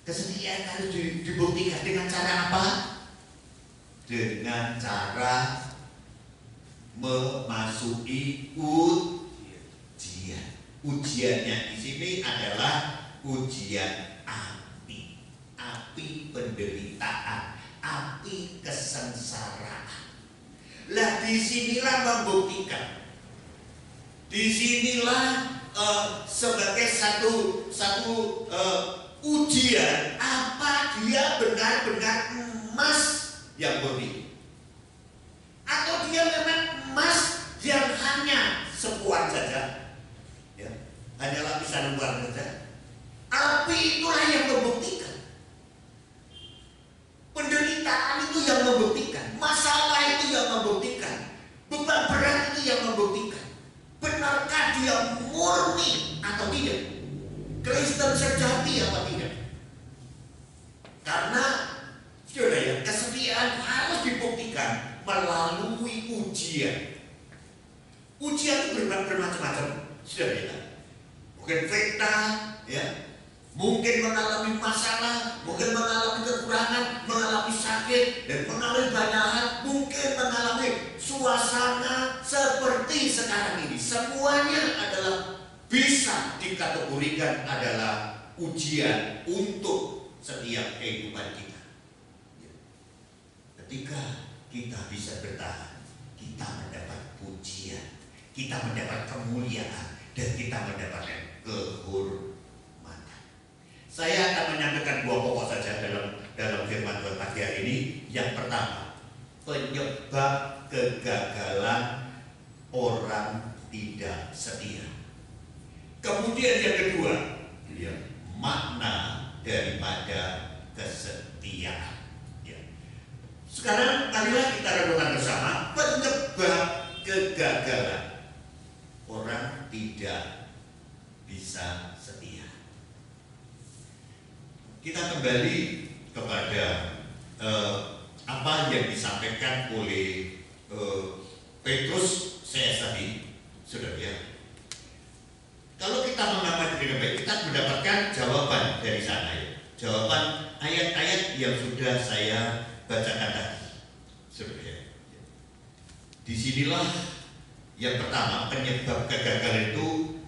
Kesetiaan harus dibuktikan dengan cara apa? Dengan cara memasuki ujian. Ujiannya di sini adalah ujian api, api penderitaan, api kesengsaraan. Lah disinilah membuktikan, disinilah sebagai satu ujian apa dia benar-benar emas yang murni, atau dia memang emas yang hanya sepuan saja, ya, hanya lapisan luar saja. Api itulah yang membuktikan, penderitaan itu yang membuktikan, masalah itu yang membuktikan, beban berat itu yang membuktikan, benarkah dia murni atau tidak, Kristen sejati apa tidak. Karena sudah ya, kesetiaan harus dibuktikan melalui ujian. Ujian itu bermacam-macam, sudah ya. Mungkin fitnah, ya, mungkin mengalami masalah, mungkin mengalami kekurangan, mengalami sakit, dan mengalami banyak hal, mungkin mengalami suasana seperti sekarang ini. Semuanya adalah bisa dikategorikan adalah ujian untuk setiap kehidupan kita. Ketika kita bisa bertahan, kita mendapat pujian, kita mendapat kemuliaan, dan kita mendapatkan kehormatan. Saya akan menyampaikan 2 pokok saja dalam firman Tuhan pagi hari ini. Yang pertama, penyebab kegagalan orang tidak setia. Kemudian yang kedua, makna daripada kesetiaan. Sekarang marilah kita renungkan bersama penyebab kegagalan orang tidak bisa setia. Kita kembali kepada apa yang disampaikan oleh Petrus tadi, saudara ya. Kalau kita mengamati dengan baik, kita mendapatkan jawaban dari sana ya. Jawaban ayat-ayat yang sudah saya bacakan tadi, saudara. Disinilah yang pertama, penyebab kegagalan itu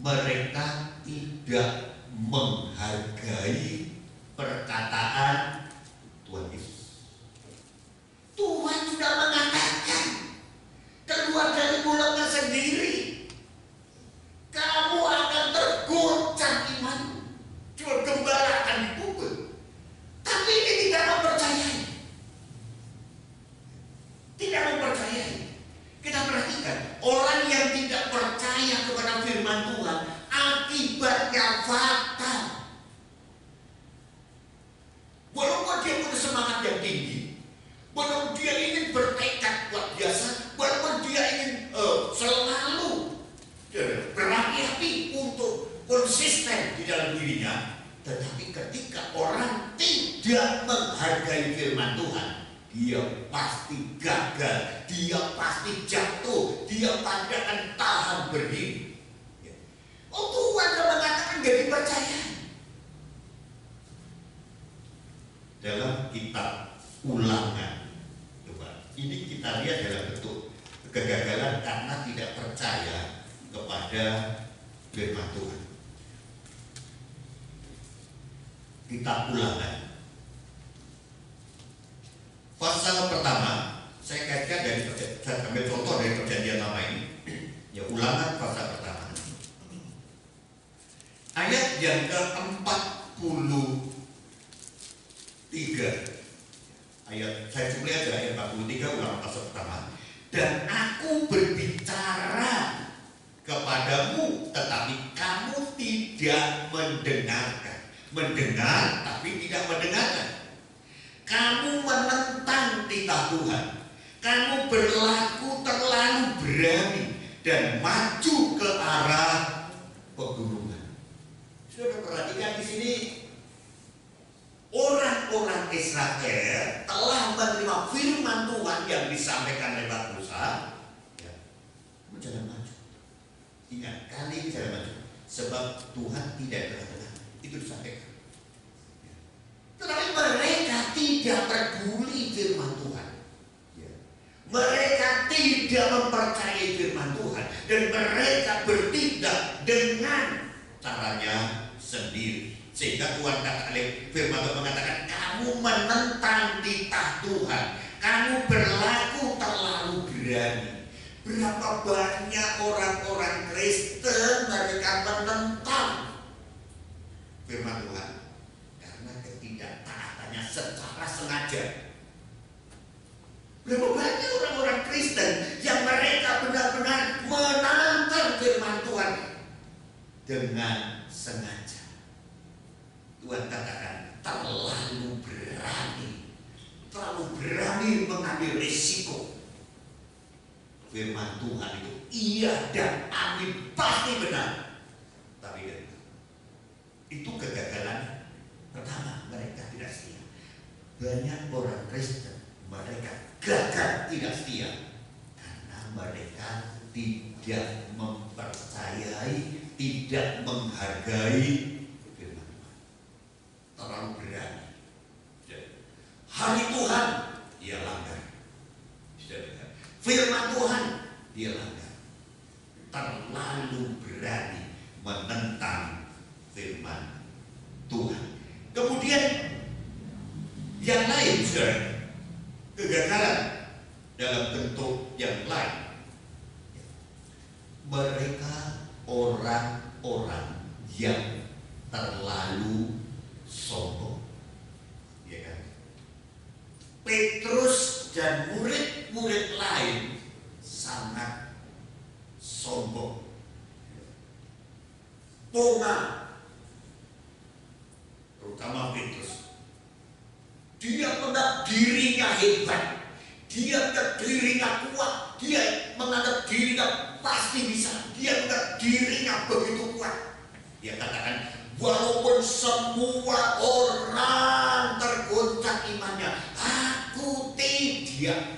mereka tidak menghargai perkataan Tuhan Yesus. Tuhan sudah mengatakan keluar dari mulutnya sendiri, kamu akan tergoncang imanmu, cuma gembala akan dipukul. dirinya. Tetapi ketika orang tidak menghargai firman Tuhan, dia pasti gagal, dia pasti jatuh, dia pasti akan tahan berdiri. Oh, Tuhan mengatakan gak dipercaya. Dalam kitab Ulangan, coba ini kita lihat dalam bentuk kegagalan karena tidak percaya kepada firman Tuhan. Kitab Ulangan pasal pertama, saya kaitkan dari saya ambil contoh dari perjanjian lama ini. Ya, Ulangan pasal pertama, ayat yang ke-43. Ayat saya cuma aja ayat 43 Ulangan pasal pertama. Dan aku berbicara kepadamu, tetapi kamu tidak mendengarkan. Mendengar tapi tidak mendengarkan. Kamu menentang titah Tuhan. Kamu berlaku terlalu berani dan maju ke arah pegunungan. Sudah perhatikan di sini, orang-orang Israel telah menerima firman Tuhan yang disampaikan lewat Musa. Ya, jangan maju. Ingat, kali ini jangan maju. Sebab Tuhan tidak tengah-tengah. Itu disampaikan. Tetapi mereka tidak peduli firman Tuhan. Mereka tidak mempercayai firman Tuhan. Dan mereka bertindak dengan caranya sendiri. Sehingga Tuhan firman Tuhan mengatakan, kamu menentang titah Tuhan. Kamu berlaku terlalu berani. Berapa banyak orang-orang Kristen mereka menentang firman Tuhan karena ketidaktaatannya secara sengaja. Berapa banyak orang-orang Kristen yang mereka benar-benar menentang firman Tuhan dengan sengaja. Tuhan katakan terlalu berani mengambil risiko. Firman Tuhan itu iya dan amin pasti benar, tapi itu kegagalan pertama. Mereka tidak setia. Banyak orang Kristen mereka gagal tidak setia karena mereka tidak mempercayai, tidak menghargai firman Tuhan. Terlalu berani. Hari Tuhan dia langgar. Firman Tuhan dia langgar. Terlalu berani menentang firman Tuhan. Kemudian yang lain, saudara, kegagalan dalam bentuk yang lain. Mereka orang-orang yang terlalu sombong, ya kan? Petrus dan murid-murid lain sangat sombong. Ponga, terutama Petrus, dia menganggap dirinya hebat, dia menganggap dirinya kuat, dia menganggap dirinya pasti bisa, dia menganggap dirinya begitu kuat. Dia katakan, walaupun semua orang tergoncang imannya, aku tidak.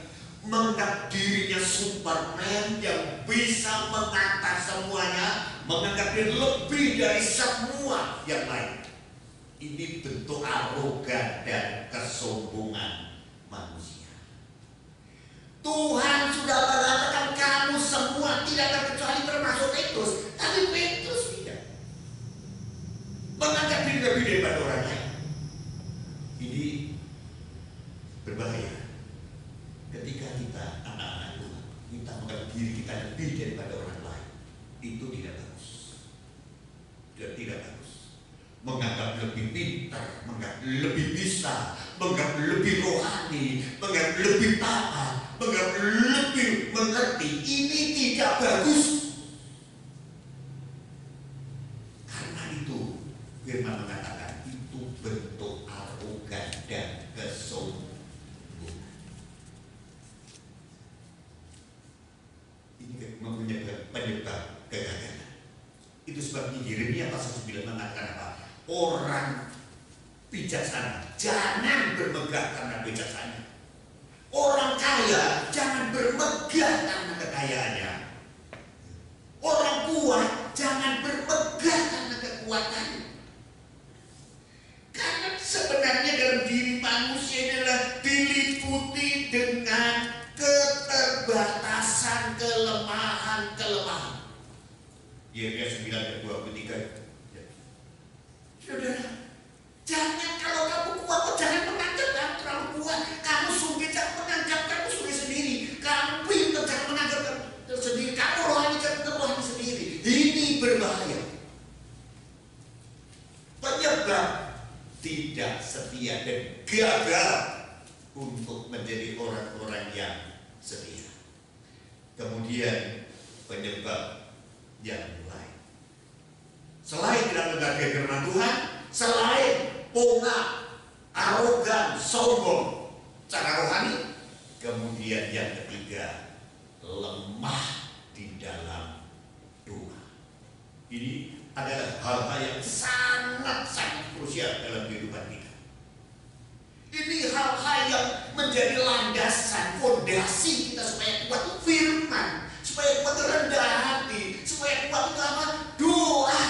Menganggap dirinya Superman yang bisa mengatasi semuanya, menganggap diri lebih dari semua yang lain. Ini bentuk arogan dan kesombongan manusia. Tuhan sudah mengatakan kamu semua tidak terkecuali termasuk Petrus, tapi Petrus tidak. Menganggap diri lebih daripada orang lain. Ini berbahaya. Ketika kita anak-anak Tuhan, kita menganggap diri kita lebih daripada orang lain, itu tidak bagus. Tidak bagus. Menganggap lebih pintar, menganggap lebih bisa, menganggap lebih rohani, menganggap lebih taat, menganggap lebih mengerti, ini tidak bagus. Karena itu firman mengatakan itu bentuk arogan dan kesombongan. Ini penyebab kegagalan. Itu sebabnya Yeremia pasal 9 mengatakan apa? orang bijaksana jangan bermegah karena bijaksana. Orang kaya jangan bermegah karena kekayaannya. Orang kuat jangan bermegah karena kekuatannya. Karena sebenarnya dalam diri manusia adalah diliputi dengan keterbatasan, kelemahan. Yeremia 9:23. Saudara, jangan kalau kamu kuat, jangan menganggap kamu terlalu kuat. Kamu sungguh jangan menganggap kamu sungguh sendiri. Kamu pintar jangan menganggap kamu sendiri. Kamu rohani jangan rohani sendiri. Ini berbahaya. Penyebab tidak setia dan gagal untuk menjadi orang-orang yang setia. Kemudian penyebab yang lain, selain tidak menghargai firman Tuhan, selain pongah, arogan, sombong cara rohani, kemudian yang ketiga, lemah di dalam doa. Ini adalah hal-hal yang sangat-sangat krusial dalam kehidupan kita. Ini hal-hal yang menjadi landasan, fondasi kita supaya kuat firman, supaya kuat rendah hati, supaya kuat itu apa? Doa.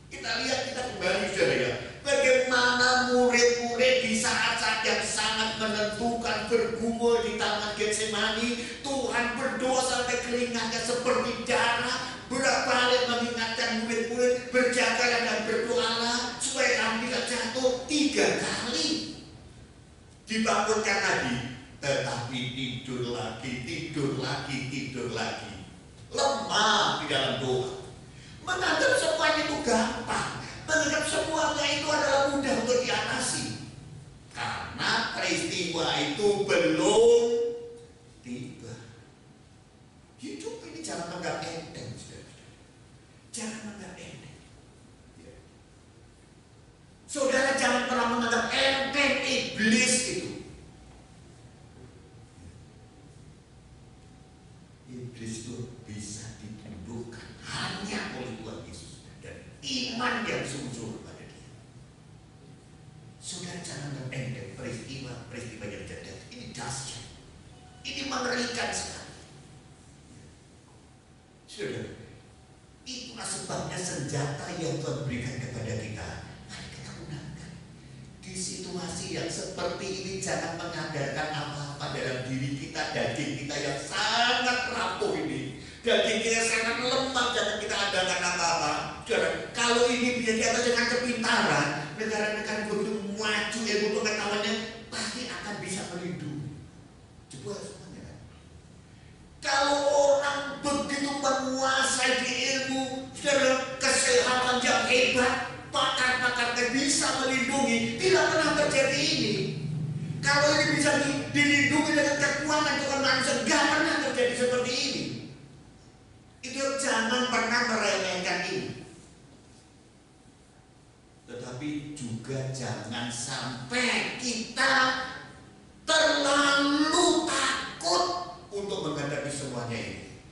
Kita lihat, kita kembali saudara ya, bagaimana murid-murid di saat-saat yang sangat menentukan bergumul di taman Getsemani, Tuhan berdoa sampai keringatnya seperti darah. Berbalik mengingatkan murid-murid, berjagalah dan berdoalah supaya kamu tidak jatuh. 3 kali dibangunkan lagi, tetapi tidur lagi, lemah di dalam doa. Menganggap semuanya itu gampang, menganggap semuanya itu adalah mudah untuk diatasi, karena peristiwa itu belum tiba. Hidup ini jangan menganggap enteng, jangan menganggap enteng. Saudara jangan pernah menganggap enteng iblis itu. Iblis itu bisa ditundukkan hanya oleh Tuhan Yesus dan iman yang sungguh kepada Dia. Saudara jangan menganggap enteng peristiwa yang terjadi. Ini dahsyat, ini mengerikan sekali. Saudara, itulah sebabnya senjata yang Tuhan berikan kepada kita. Mari kita gunakan. Di situasi yang seperti ini jangan mengandalkan apa-apa dalam diri kita, daging kita yang sangat rapuh ini. Daging kita sangat lemah, jangan kita andalkan apa-apa. Kalau ini bisa di atas dengan kepintaran, negara-negara begitu maju ilmu pengetahuannya pasti akan bisa melindungi. Coba semuanya kan. Kalau orang begitu menguasai di ilmu, kesehatan yang hebat, pakar-pakar yang bisa melindungi, tidak pernah terjadi ini. Kalau ini bisa dilindungi dengan kekuatan Tuhan manusia, tidak pernah terjadi seperti ini. Itu jangan pernah meremehkan ini. Tetapi juga jangan sampai kita terlalu takut untuk menghadapi semuanya ini.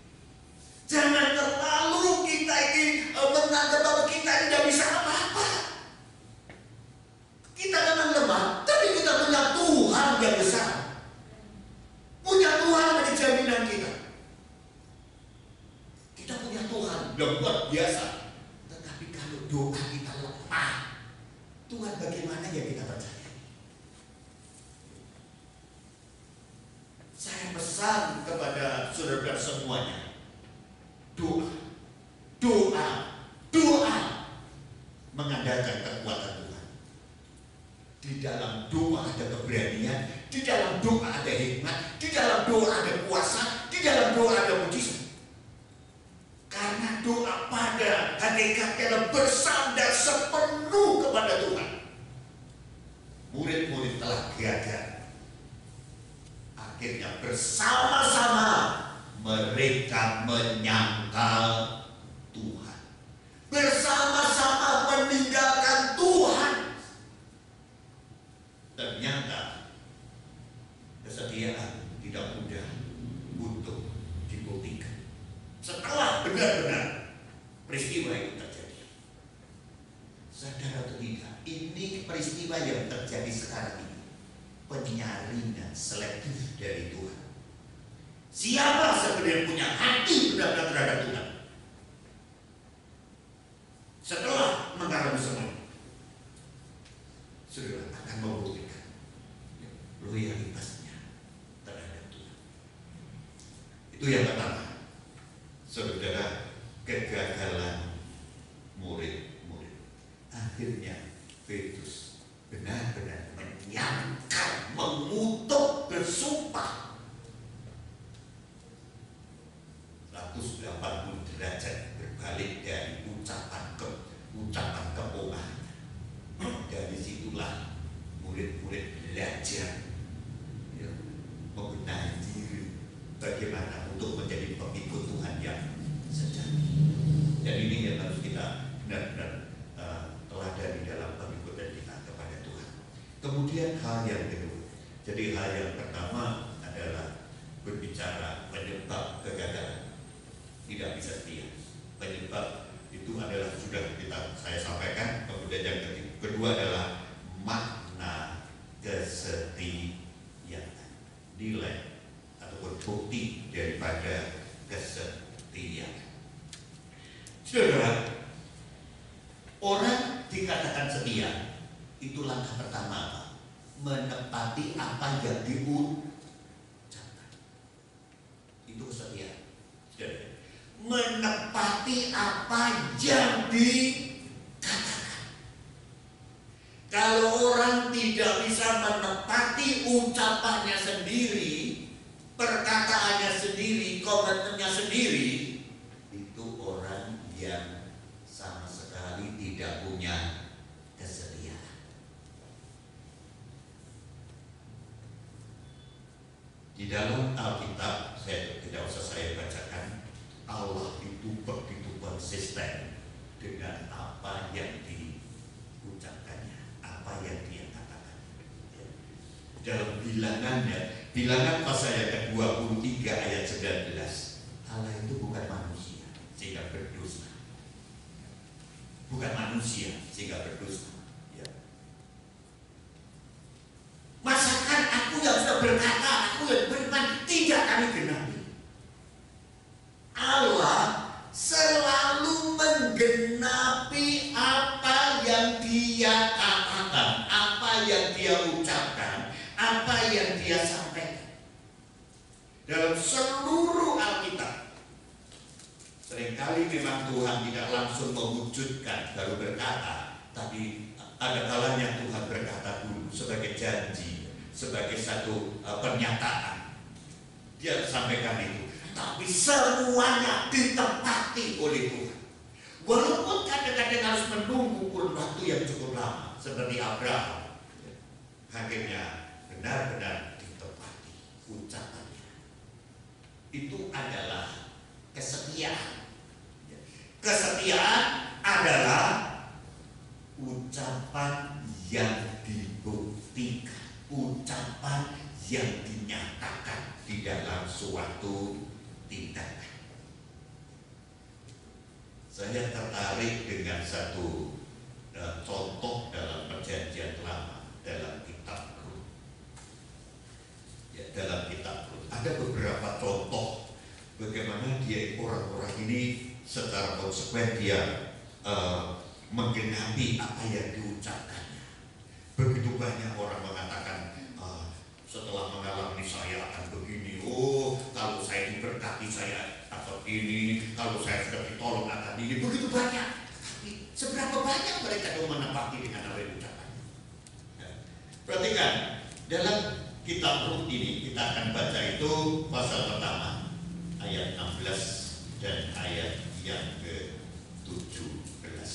Jangan terlalu kita ini menganggap bahwa kita tidak bisa apa-apa. Kita memang lemah, tapi kita punya Tuhan yang besar. Punya Tuhan menjadi jaminan kita. Kita punya Tuhan yang luar biasa. Tetapi kalau doa kita lemah, Tuhan bagaimana ya kita percaya? Saya pesan kepada saudara semuanya, doa mengandalkan kekuatan Tuhan. Di dalam doa ada keberanian, di dalam doa ada hikmat, di dalam doa ada kuasa, di dalam doa ada mujizat. Karena doa pada hakikatnya bersandar sepenuh kepada Tuhan. Murid-murid telah gagal. Akhirnya bersama-sama mereka menyangkal Tuhan. Bersama-sama meninggalkan Tuhan. Ternyata kesetiaan tidak mudah untuk dibuktikan. Setelah benar-benar peristiwa itu terjadi, saudara atau tidak, ini peristiwa yang terjadi sekarang ini, penyaringan selektif dari Tuhan. Siapa sebenarnya punya hati benar-benar terhadap Tuhan? Setelah mengalami semua, saudara akan membuktikan loyalitasnya terhadap Tuhan. Itu yang pertama, saudara, kegagalan murid-murid. Akhirnya Petrus benar-benar menyangkal, mengutuk, bersumpah 180 derajat berbalik dari ucapan kebohongan. Dari situlah murid-murid belajar mengenai diri, bagaimana untuk menjadi pengikut Tuhan yang sejati. Dan ini yang harus kita benar-benar teladani dalam pengikutan kita kepada Tuhan. Kemudian hal yang kedua, jadi hal yang pertama adalah berbicara penyebab kegagalan, tidak bisa setia. Penyebab itu adalah sudah saya sampaikan. Kemudian yang kedua adalah makna kesetiaan, nilai ataupun bukti daripada kesetiaan. Saudara, orang dikatakan setia, itu langkah pertama apa? Menepati apa yang diucapkan. Itu kesetiaan. Saudara, menepati apa yang dikatakan. Kalau orang tidak bisa menepati ucapannya sendiri, perkataannya sendiri, komentarnya sendiri, itu orang yang sama sekali tidak punya kesetiaan. Di dalam Alkitab, tidak usah saya bacakan, Allah itu begitu konsisten dengan apa yang diucapkannya, apa yang dia katakan. Dalam bilangan pasal yang ke-23 ayat 19, Allah itu bukan manusia sehingga berdosa. Bukan manusia sehingga berdosa. Masakan aku yang sudah berkata, aku yang beriman, tidak kami genapi. Allah selalu menggenapi apa yang dia katakan, apa yang dia ucapkan, apa yang dia sampaikan. Dalam seluruh Alkitab, seringkali memang Tuhan tidak langsung mewujudkan baru berkata, tapi ada kalanya Tuhan berkata dulu sebagai janji, sebagai satu pernyataan. Dia sampaikan itu, tapi semuanya ditepati oleh Tuhan. Walaupun kadang-kadang harus menunggu kurun waktu yang cukup lama, seperti Abraham, akhirnya benar-benar ditepati ucapannya. Itu adalah kesetiaan. Kesetiaan adalah ucapan yang dibuktikan, ucapan yang dinyatakan di dalam suatu tindakan. Saya tertarik dengan satu contoh dalam Perjanjian Lama, dalam kitab Rut. Dalam kitab Rut ada beberapa contoh bagaimana orang-orang ini secara konsekuen dia menggenapi apa yang diucapkannya. Begitu banyak orang mengatakan, setelah mengalami saya akan begini, kalau saya diberkati saya akan ini, kalau saya sudah ditolong akan ini, begitu banyak. Tapi seberapa banyak mereka yang menepati dengan apa yang diucapkannya? Perhatikan, dalam kitab Rut ini kita akan baca itu pasal pertama ayat 16 dan ayat yang ke-17.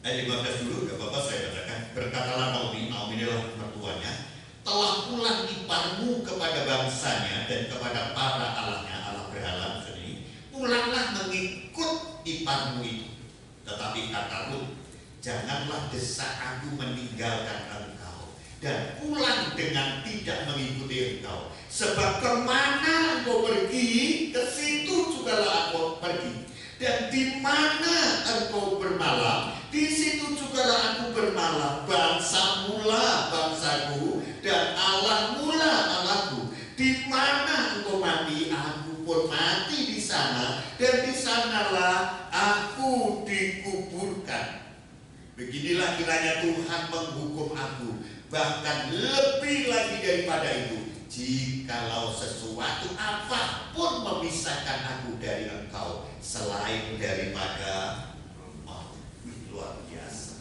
Ayat 15 dulu, gak apa-apa saya bacakan. Berkatalah Naomi adalah mertuanya, telah pulang iparmu kepada bangsanya dan kepada para allahnya, Allah berhala sendiri. Pulanglah mengikut iparmu itu. Tetapi kata Rut, janganlah desak aku meninggalkan engkau dan pulang dengan tidak mengikuti engkau. Sebab kemana engkau pergi, ke situ jugalah aku pergi. Dan di mana engkau bermalam, di situ jugalah aku bermalam. Bangsa mula bangsaku, dan Allah mula Allahku. Di mana engkau mati, aku pun mati di sana, dan di sanalah aku dikuburkan. Beginilah kiranya Tuhan menghukum aku, bahkan lebih lagi daripada itu, jikalau sesuatu apapun memisahkan aku dari engkau selain daripada maut. Luar biasa.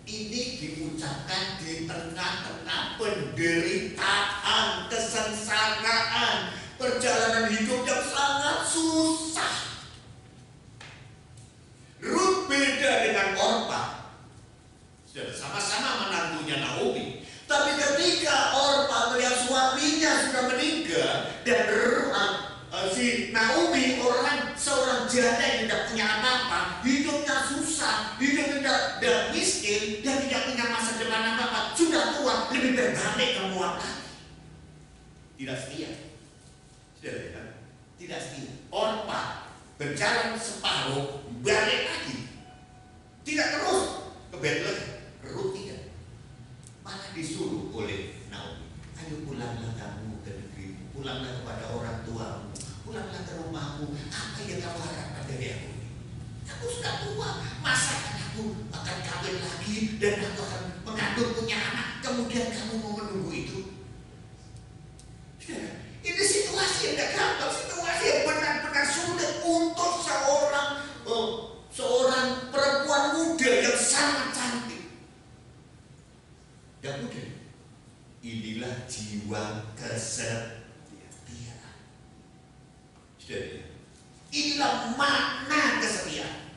Ini diucapkan di tengah-tengah penderitaan, kesengsaraan, perjalanan hidup yang sangat susah. Rut beda dengan Orpa. Sudah sama-sama menantunya Naomi. Tapi ketika Orpa melihat suaminya sudah meninggal dan si Naomi seorang janda yang tidak punya apa-apa, hidupnya susah, hidupnya tidak miskin dan tidak punya masa depan apa-apa, sudah tua, lebih berbalik ke Moab lagi. Tidak setia. Sudah lihat? Tidak setia. Orpa berjalan separuh, balik lagi. Tidak terus ke Bethlehem. Rut tidak. Malah disuruh oleh Naomi, ayo pulanglah kamu ke negerimu, pulanglah kepada orang tuamu, pulanglah ke rumahmu. Apa yang kamu harapkan dari aku ini? Aku sudah tua, masa aku akan kawin lagi dan aku akan mengandung punya anak, kemudian kamu mau menunggu itu? Ini situasi yang tidak gampang, situasi yang benar-benar sulit untuk seorang perempuan muda yang sangat cantik. Dan muda, inilah jiwa kesetiaan. Inilah makna kesetiaan.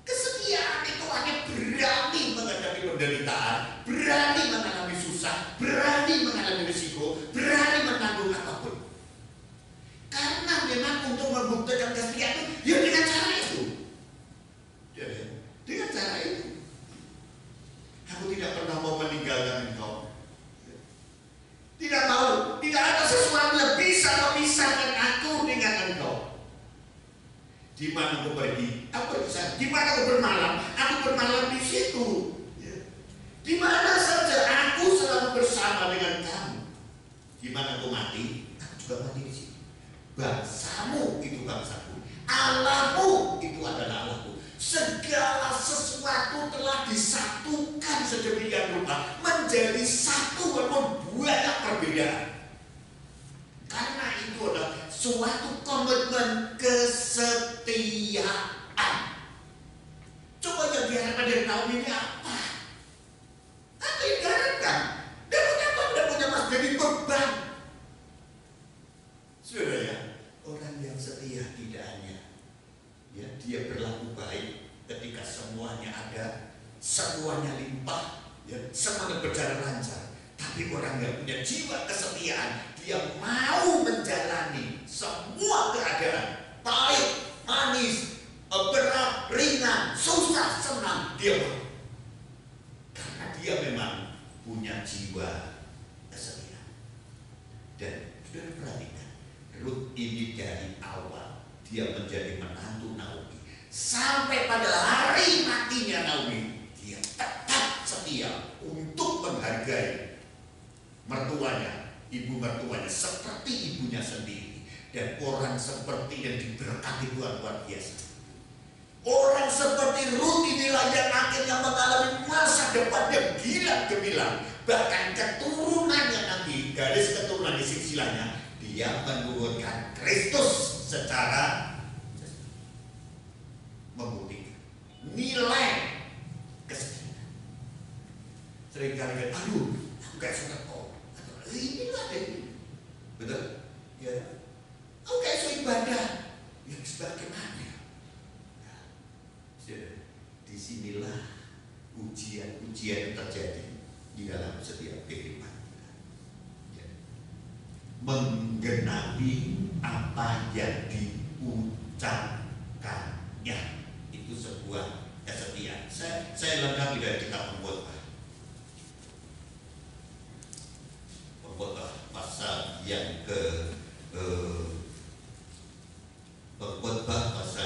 Kesetiaan itu hanya berani menghadapi penderitaan, berani mengalami susah, berani mengalami risiko, berani menanggung apapun. Karena memang untuk membuktikan kesetiaan itu, ya dengan cara itu. Dengan cara itu. Aku tidak pernah mau meninggalkan engkau. Tidak mau, tidak ada sesuatu yang bisa memisahkan aku dengan engkau. Di mana aku pergi, aku pergi. Di mana aku bermalam, aku bermalam di situ. Di mana saja aku selalu bersama dengan kamu. Di mana aku mati, aku juga mati di situ. Bangsamu itu bangsaku, Allahmu itu adalah Allahku. Segala sesuatu telah disatukan sedemikian rupa menjadi satu walaupun banyak perbedaan. Karena itu adalah suatu komitmen kesetiaan. Coba yang diharapkan dari Naomi ini apa? Apa yang diharapkan? Dia punya apa? Dia punya mas jadi beban. Saudara ya, orang yang setia tidak hanya ya, dia berlaku baik ketika semuanya ada, semuanya limpah, ya, semuanya berjalan lancar. Tapi orang yang punya jiwa kesetiaan, dia mau menjalani semua keadaan, pahit, manis, berat, ringan, susah, senang, dia mau. Karena dia memang punya jiwa kesetiaan. Dan sudah perhatikan, Rut ini dari awal dia menjadi menantu Naomi. Sampai pada hari matinya Naomi, dia tetap setia untuk menghargai mertuanya, ibu mertuanya seperti ibunya sendiri. Dan orang seperti yang diberkati Tuhan luar biasa. Orang seperti Rut inilah yang akhirnya mengalami masa depan yang gila gemilang. Bahkan keturunannya nanti, garis keturunan di silsilahnya, dia menurunkan Kristus secara membuktikan nilai kesetiaan. Seringkali kan, aduh, aku kayak sedekah. Inilah deh, betul? Ya, aku kayak ibadah. Ya, sebagaimana? Nah, disinilah ujian-ujian terjadi di dalam setiap kehidupan. Menggenapi apa yang diucapkannya itu sebuah kesetiaan. Saya lengkapi dari kitab Pengkhotbah. Pengkhotbah pasal yang ke Pengkhotbah pasal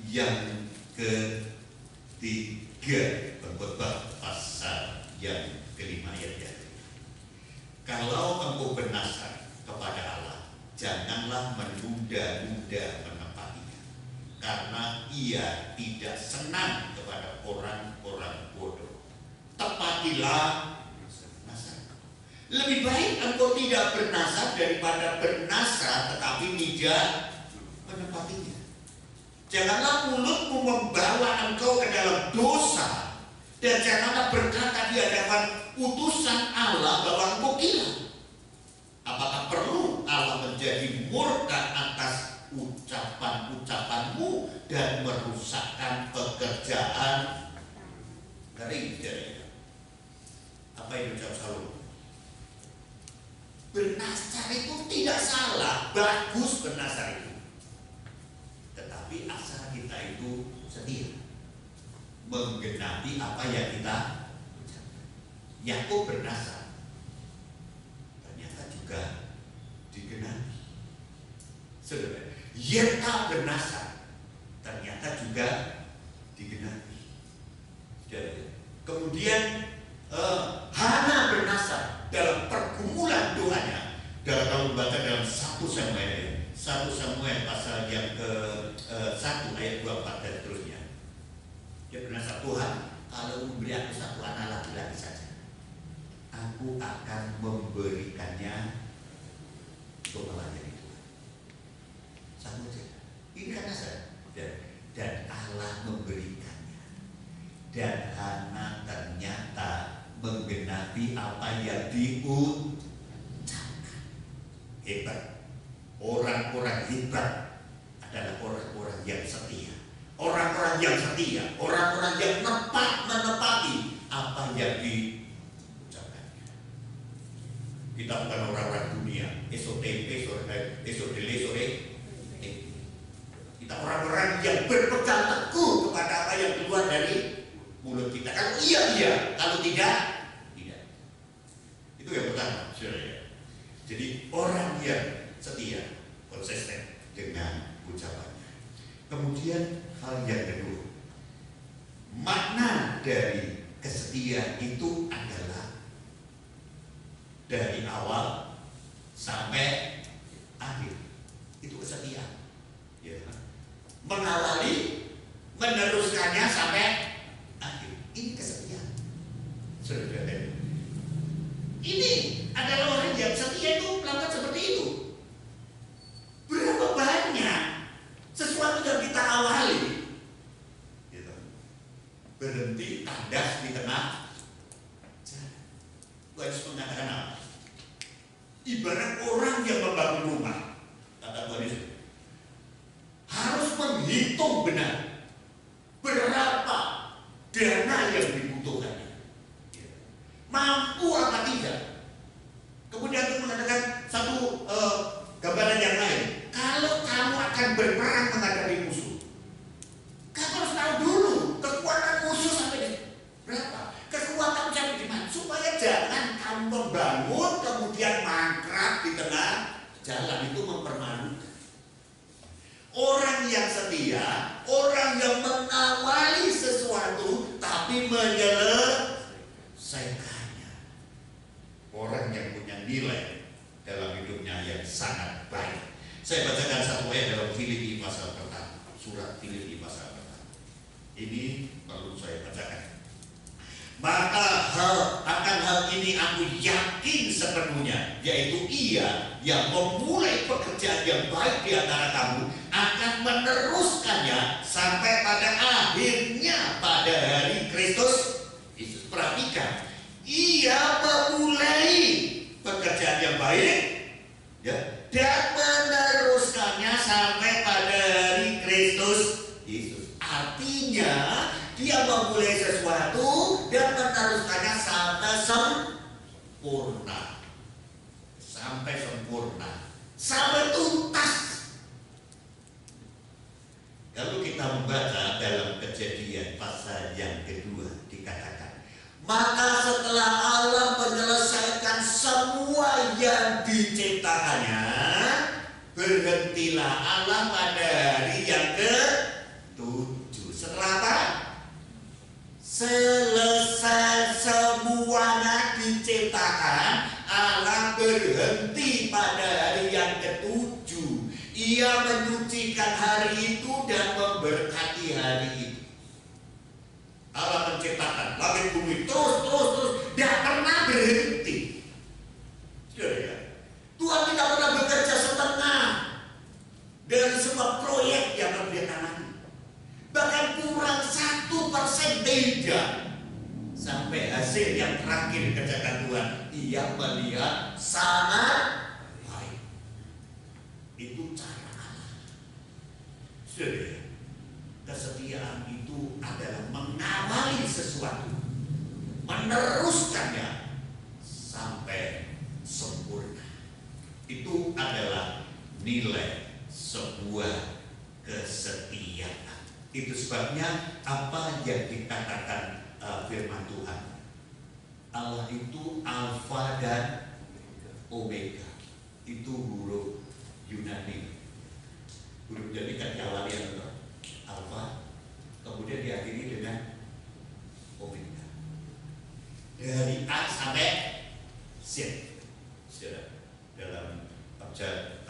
yang ketiga, Pengkhotbah pasal yang kelima ayat yang kalau engkau bernasar kepada Allah, janganlah menunda-nunda menepatinya, karena Ia tidak senang kepada orang-orang bodoh. Tepatilah nasar. Lebih baik engkau tidak bernasar daripada bernasar tetapi tidak menepatinya. Janganlah mulutmu membawa engkau ke dalam dosa, dan janganlah berkata di hadapan utusan Allah bahwa engkau gila. Apakah perlu Allah menjadi murka atas ucapan-ucapanmu dan merusakkan pekerjaan dari jarinya? Apa yang ucap Salomo? Bernasar itu tidak salah, bagus bernasar itu. Tetapi asal kita itu setia, menggenapi apa yang kita ucapkan. Yakub bernasar, ternyata juga digenapi. Saudara, Yefta bernasar, ternyata juga digenapi. Kemudian Hana bernasar dalam pergumulan doanya. Kalau membaca dalam 1 Samuel pasal yang ke-1 ayat 24 dan seterusnya. Dia bernasar, Tuhan, kalau memberi aku satu anak laki-laki saja, aku akan memberikannya untuk melayani Tuhan. Satu saja. Ini kan nasar. Dan Allah memberikannya. Dan Hana ternyata menggenapi apa yang diucapkan. Hebat. Orang-orang hebat adalah orang-orang yang setia. Orang-orang yang setia, orang-orang yang menepati apa yang diucapkannya. Kita bukan orang-orang dunia, esok tempe, esok dele, sore tempe. Kita orang-orang yang berpegang teguh kepada apa yang keluar dari mulut kita. Kalau iya, kalau tidak. Itu yang pertama, saudara. Jadi orang yang setia, konsisten dengan ucapannya. Kemudian hal yang kedua, makna dari kesetiaan itu adalah dari awal sampai akhir. Itu kesetiaan, ya. Mengawali, meneruskannya sampai akhir. Ini kesetiaan. Saudara, ini adalah orang yang setia itu melakukan seperti itu. Berapa banyak sesuatu yang kita awali, gitu, berhenti kandas di tengah jalan. Harus mengatakan apa? Ibarat orang yang membangun rumah, kata Tuhan Yesus, harus menghitung benar berapa dana yang dibutuhkannya, mampu apa tidak. Kemudian itu mengatakan satu gambaran yang lain. Kalau kamu akan berperang menghadapi musuh, kamu harus tahu dulu kekuatan musuh sampai berapa, kekuatan sampai di mana, supaya jangan kamu membangun kemudian mangkrak di tengah jalan. Itu mempermalukan. Orang yang setia, orang yang mengawali sesuatu tapi menyelesaikannya, orang yang punya nilai dalam hidupnya yang sangat baik. Saya bacakan satu ayat dalam Filipi pasal pertama, surat Filipi pasal pertama. Ini perlu saya bacakan. Maka akan hal ini aku yakin sepenuhnya, yaitu Ia yang memulai pekerjaan yang baik di antara kamu akan meneruskannya sampai pada akhirnya pada hari Kristus Yesus. Perhatikan, Ia memulai pekerjaan yang baik, ya, dan meneruskannya sampai pada hari Kristus Yesus. Artinya Dia memulai sesuatu dan meneruskannya sampai sempurna, sampai tuntas. Kalau kita membaca dalam Kejadian pasal yang kedua, dikatakan, maka setelah Allah menyelesaikan semua yang diciptakannya, berhentilah Allah pada hari yang ke-7. 7. Setelah apa? Selesai semuanya diciptakan, Allah berhenti pada hari yang ke-7. Ia menyucikan hari itu dan memberkati hari itu. Allah menciptakan langit bumi terus, tidak pernah berhenti. Tuhan tidak pernah bekerja setengah dari semua proyek yang dia tangani. Bahkan kurang 1% tidak. Sampai hasil yang terakhir kerjakan Tuhan, ia melihat sangat baik. Itu cara Allah. Saudara, kesetiaan itu adalah mengawali sesuatu, meneruskannya sampai sempurna. Itu adalah nilai sebuah kesetiaan. Itu sebabnya apa yang dikatakan firman Tuhan, Allah itu Alfa dan Omega. Itu huruf Yunani. Huruf jadi kan diawali dengan Alfa, kemudian diakhiri dengan Omega. Dari A sampai Z. Dalam abjad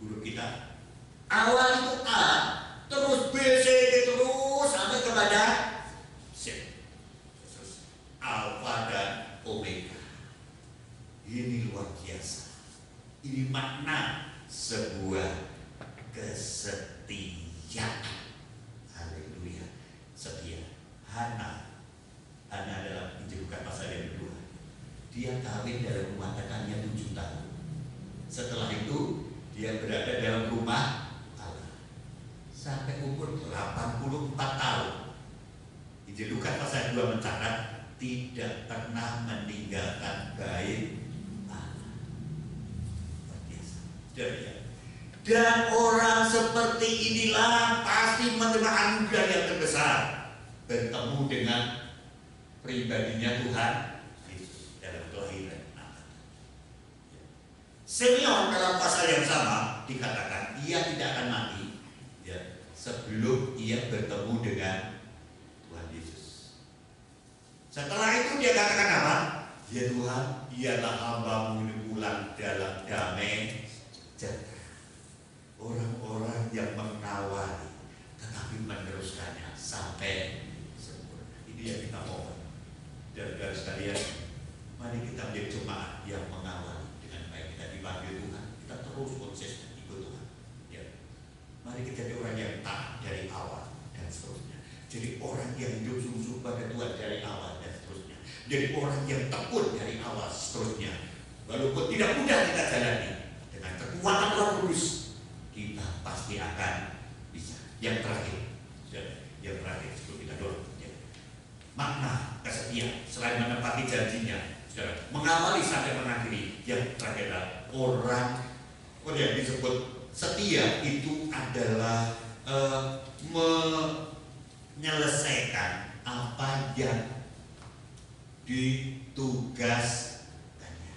huruf kita, awal itu A, terus B, C, D, terus sampai kepada Z. Terus Alfa dan Omega. Ini luar biasa. Ini makna sebuah kesetiaan. Haleluya. Setia. Hana dalam Injil Lukas pasal yang kedua, dia kawin dalam rumah tangganya 7 tahun. Setelah itu dia berada dalam rumah Allah sampai umur 84 tahun. Injil Lukas pasal 2 mencatat tidak pernah meninggalkan bait Allah. Biasa. Dan orang seperti inilah pasti menerima anugerah yang terbesar, bertemu dengan pribadinya Tuhan Yesus dalam kelahiran anak. Simeon dalam pasal yang sama dikatakan ia tidak akan mati sebelum ia bertemu dengan Tuhan Yesus. Setelah itu dia katakan apa? Ya Tuhan, ialah hamba-Mu ini pulang dalam damai sejahtera. Orang-orang yang mengawali tetapi meneruskannya sampai sempurna. Ini yang kita mohon. Dan garis sekalian, mari kita menjadi jemaat yang mengawali dengan baik. Kita dipanggil Tuhan, kita terus konsisten ikut Tuhan. Ya. Mari kita jadi orang yang taat dari awal dan seterusnya. Jadi orang yang hidup sungguh-sungguh pada Tuhan dari awal dan seterusnya. Jadi orang yang tekun dari awal seterusnya. Walaupun tidak mudah kita jalani, dengan kekuatan Roh Kudus kita pasti akan bisa. Yang terakhir sebelum kita dorong. Makna kesetiaan selain menepati janjinya, mengawali sampai mengakhiri. Yang terakhir adalah orang yang disebut setia itu adalah menyelesaikan apa yang ditugaskannya.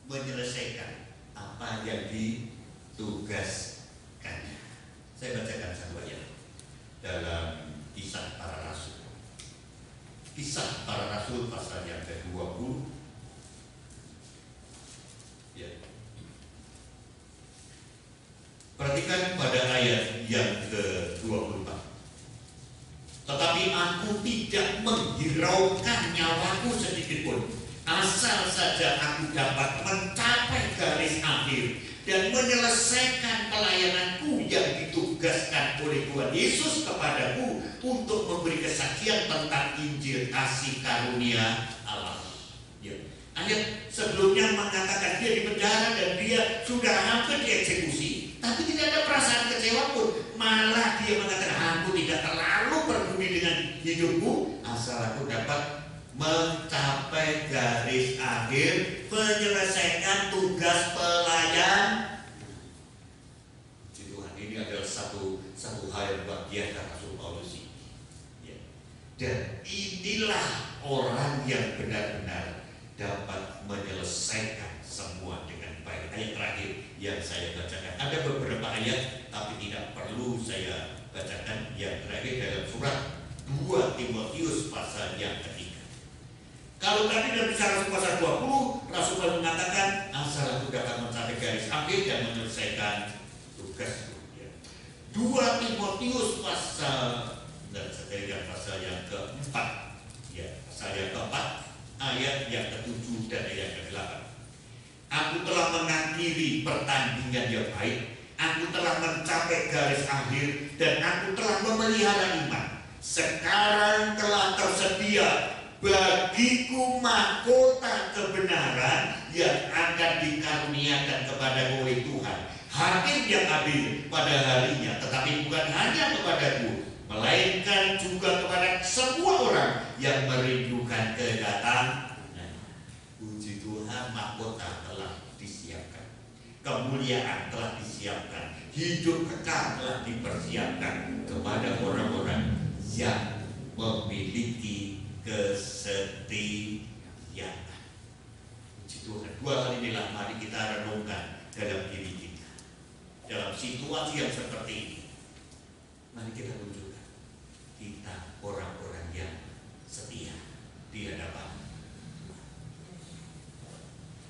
Menyelesaikan apa yang ditugaskannya. Saya bacakan satu ayat dalam Kisah Para Rasul. Kisah Para Rasul pasal yang ke-20. Ya. Perhatikan pada ayat yang ke-24. Tetapi aku tidak menghiraukan nyawaku sedikit pun, asal saja aku dapat mencapai garis akhir dan menyelesaikan pelayananku yang ditugaskan oleh Tuhan Yesus kepadaku untuk memberi kesaksian tentang Injil kasih karunia Allah. Ya. Ayat sebelumnya mengatakan dia di penjara dan dia sudah hampir dieksekusi, tapi tidak ada perasaan kecewa pun. Malah dia mengatakan, aku tidak terlalu peduli dengan hidupku, asal aku dapat mencapai garis akhir, menyelesaikan tugas pelayan. Tuhan, ini adalah satu hal yang luar biasa Rasul Paulus ini. Ya. Dan inilah orang yang benar-benar dapat menyelesaikan semua dengan baik. Ayat terakhir yang saya saya bacakan. Ada beberapa ayat tapi tidak perlu saya bacakan. Yang terakhir dalam surat 2 Timotius pasal yang ketiga. Kalau tadi dalam bicara pasal 20, Rasul Paulus mengatakan asal aku dapat mencapai garis akhir dan menyelesaikan tugas. 2 Timotius pasal yang keempat, ya, pasal yang keempat, ayat yang ke-7 dan ayat yang ke-8. Aku telah mengakhiri pertandingan yang baik, aku telah mencapai garis akhir, dan aku telah memelihara iman. Sekarang telah tersedia bagiku mahkota kebenaran yang akan dikaruniakan kepada oleh Tuhan, hakim yang adil pada harinya, tetapi bukan hanya kepadaku, melainkan juga kepada semua orang yang merindukan kedatangan. Puji Tuhan, mahkota telah disiapkan, kemuliaan telah disiapkan, hidup kekal telah dipersiapkan kepada orang-orang yang memiliki kesetiaan. Puji Tuhan. 2 hal inilah mari kita renungkan dalam diri kita. Dalam situasi yang seperti ini, mari kita tunjukkan kita orang-orang yang setia di hadapan.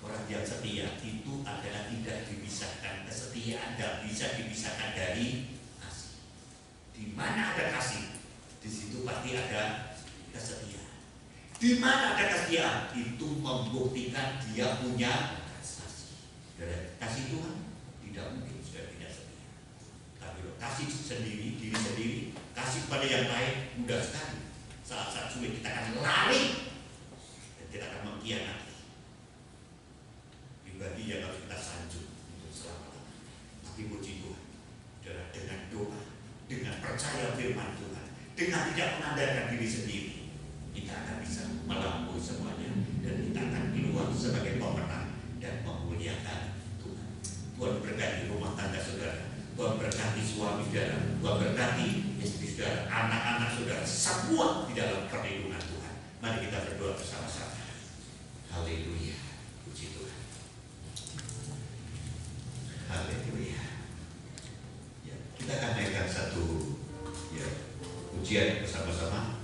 Orang yang setia itu adalah tidak dipisahkan, kesetiaan tidak bisa dipisahkan dari kasih. Di mana ada kasih, di situ pasti ada kesetiaan. Di mana ada kesetiaan, itu membuktikan dia punya kasih. Kasih Tuhan tidak mungkin sudah tidak setia. Tapi kasih sendiri, diri sendiri, kasih pada yang lain mudah sekali. Saat-saat sulit kita akan lari dan kita akan mengkhianati. Pribadi yang harus kita sanjung untuk selama-lamanya. Tapi puji Tuhan, dengan doa, dengan percaya firman Tuhan, dengan tidak mengandalkan diri sendiri, kita akan bisa melampaui semuanya dan kita akan keluar sebagai pemenang dan memuliakan Tuhan. Tuhan berkati rumah tangga saudara, Tuhan berkati suami saudara, Tuhan berkati istri saudara, anak-anak saudara, semua di dalam perlindungan Tuhan. Mari kita berdoa bersama-sama. Haleluya, puji Tuhan. Haleluya. Ya, kita akan naikkan satu pujian bersama-sama.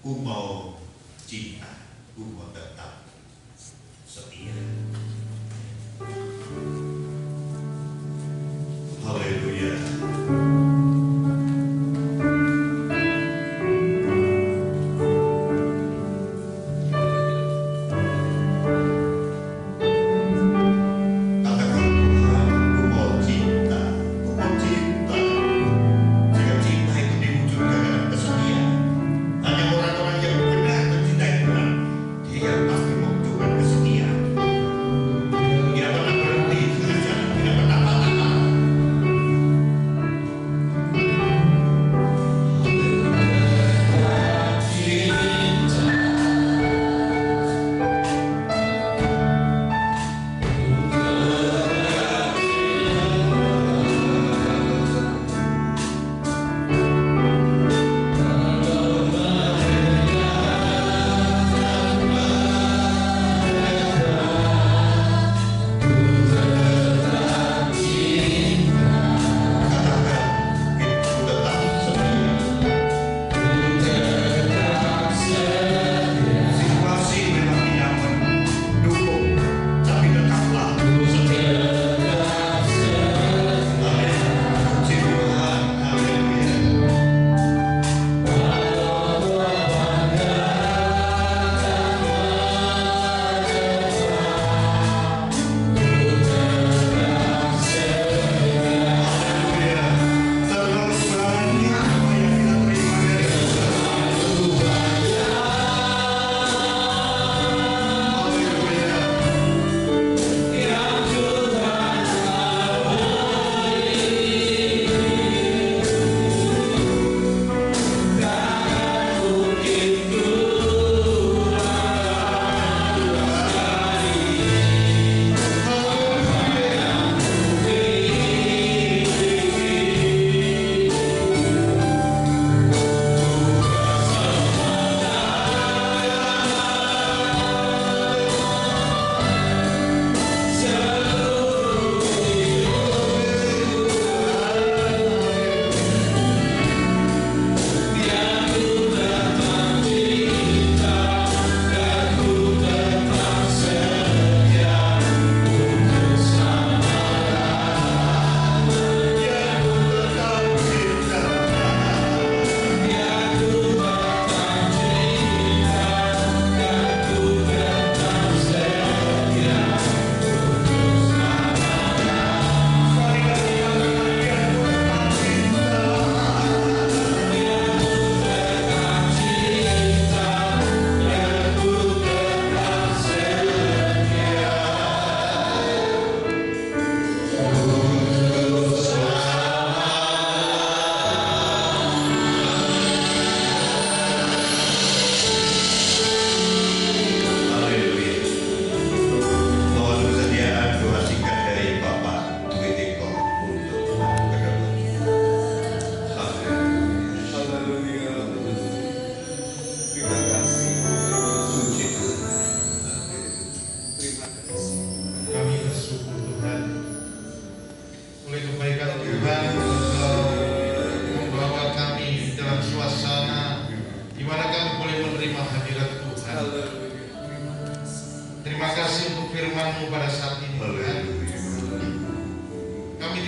Ku mau cinta, ku mau tetap setia. Haleluya. Yang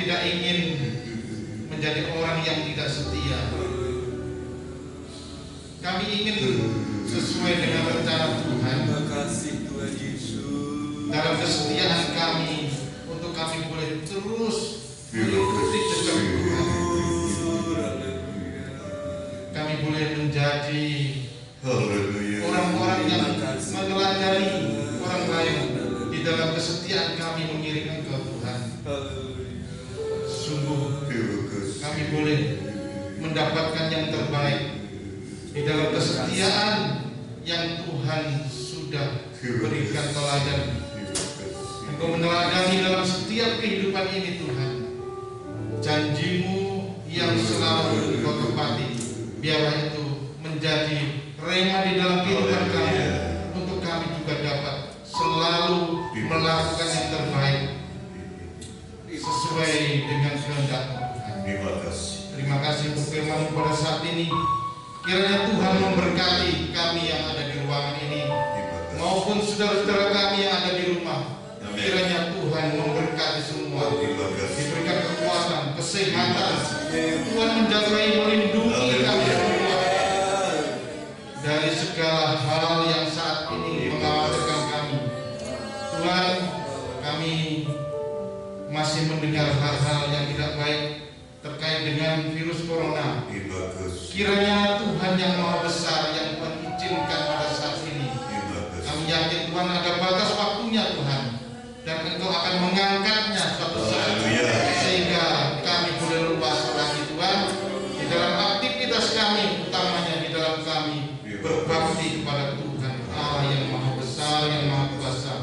tidak ingin menjadi orang yang tidak setia. Kami ingin sesuai dengan rencana Tuhan. Dalam kesetiaan kami, untuk kami boleh terus mengikuti jejak Tuhan. Kami boleh menjadi orang-orang yang meneladani orang lain di dalam kesetiaan kami mengiring Engkau Tuhan. Sungguh kami boleh mendapatkan yang terbaik di dalam kesetiaan yang Tuhan sudah berikan teladan. Engkau meneladani dalam setiap kehidupan ini Tuhan. Janji-Mu yang selalu Engkau tepati, biarlah itu menjadi rema di dalam kehidupan kami, untuk kami juga dapat selalu melakukan yang terbaik sesuai dengan kehendak-Mu Tuhan. Terima kasih untuk firman-Mu pada saat ini. Kiranya Tuhan memberkati kami yang ada di ruangan ini, maupun saudara-saudara kami yang ada di rumah. Kiranya Tuhan memberkati semua, diberikan kekuatan, kesehatan. Tuhan menjagai, melindungi kami semua dari segala hal yang saat ini mengkhawatirkan kami. Tuhan, kami masih mendengar hal-hal yang tidak baik terkait dengan virus corona. Kiranya Tuhan yang Maha Besar yang Tuhan izinkan pada saat ini, kami yakin Tuhan ada batas waktunya Tuhan, dan Engkau akan mengangkatnya suatu saat, sehingga kami boleh luas lagi Tuhan di dalam aktivitas kami, utamanya di dalam kami berbakti kepada Tuhan Allah yang Maha Besar, yang Maha Kuasa,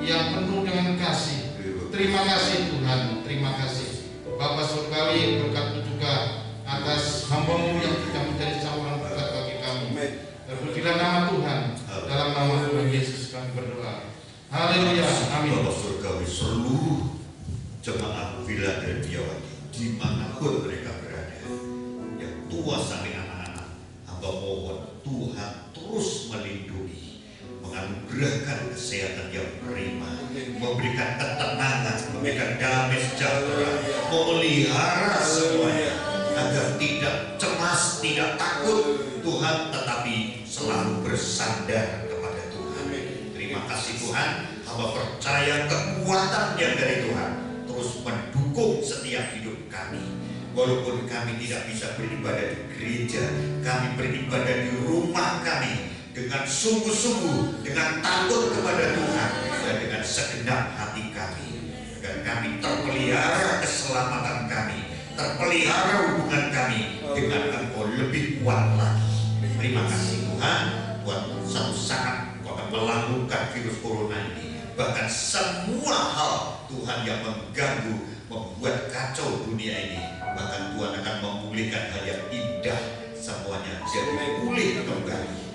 yang penuh dengan kasih. Terima kasih Tuhan, terima kasih Bapa Surgawi, berkat-Mu juga atas hamba-Mu yang sudah menjadi saluran berkat bagi kami. Terpujilah nama Tuhan, dalam nama Tuhan Yesus kami berdoa. Haleluya, amin. Bapa Surgawi, seluruh jemaat Villa Del Biawati dimanapun mereka berada, yang tua sampai anak-anak, hamba mohon Tuhan terus melindungi, menganugerahkan kesehatan yang prima, memberikan ketenangan, memberikan damai sejahtera, memelihara semuanya agar tidak cemas, tidak takut Tuhan, tetapi selalu bersandar kepada Tuhan. Terima kasih Tuhan, hamba percaya kekuatan yang dari Tuhan terus mendukung setiap hidup kami. Walaupun kami tidak bisa beribadah di gereja, kami beribadah di rumah kami dengan sungguh-sungguh, dengan takut kepada Tuhan, dan dengan segenap hati kami, agar kami terpelihara keselamatan kami, terpelihara hubungan kami dengan Engkau lebih kuat lagi. Terima kasih Tuhan, buat satu saat Engkau akan melakukan virus corona ini, bahkan semua hal Tuhan yang mengganggu, membuat kacau dunia ini, bahkan Tuhan akan memulihkan hal yang indah, semuanya jadi pulih kembali.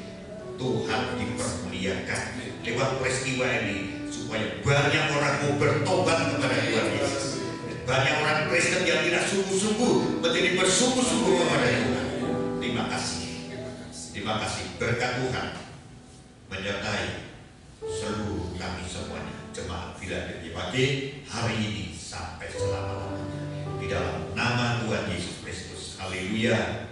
Tuhan dipermuliakan lewat peristiwa ini, supaya banyak orang mau bertobat kepada Tuhan Yesus. Banyak orang Kristen yang tidak sungguh-sungguh menjadi bersungguh-sungguh kepada Tuhan. Terima kasih. Terima kasih, berkat Tuhan menyertai seluruh kami semuanya, jemaat Villa Del Biawati hari ini sampai selama-lamanya. Di dalam nama Tuhan Yesus Kristus. Haleluya.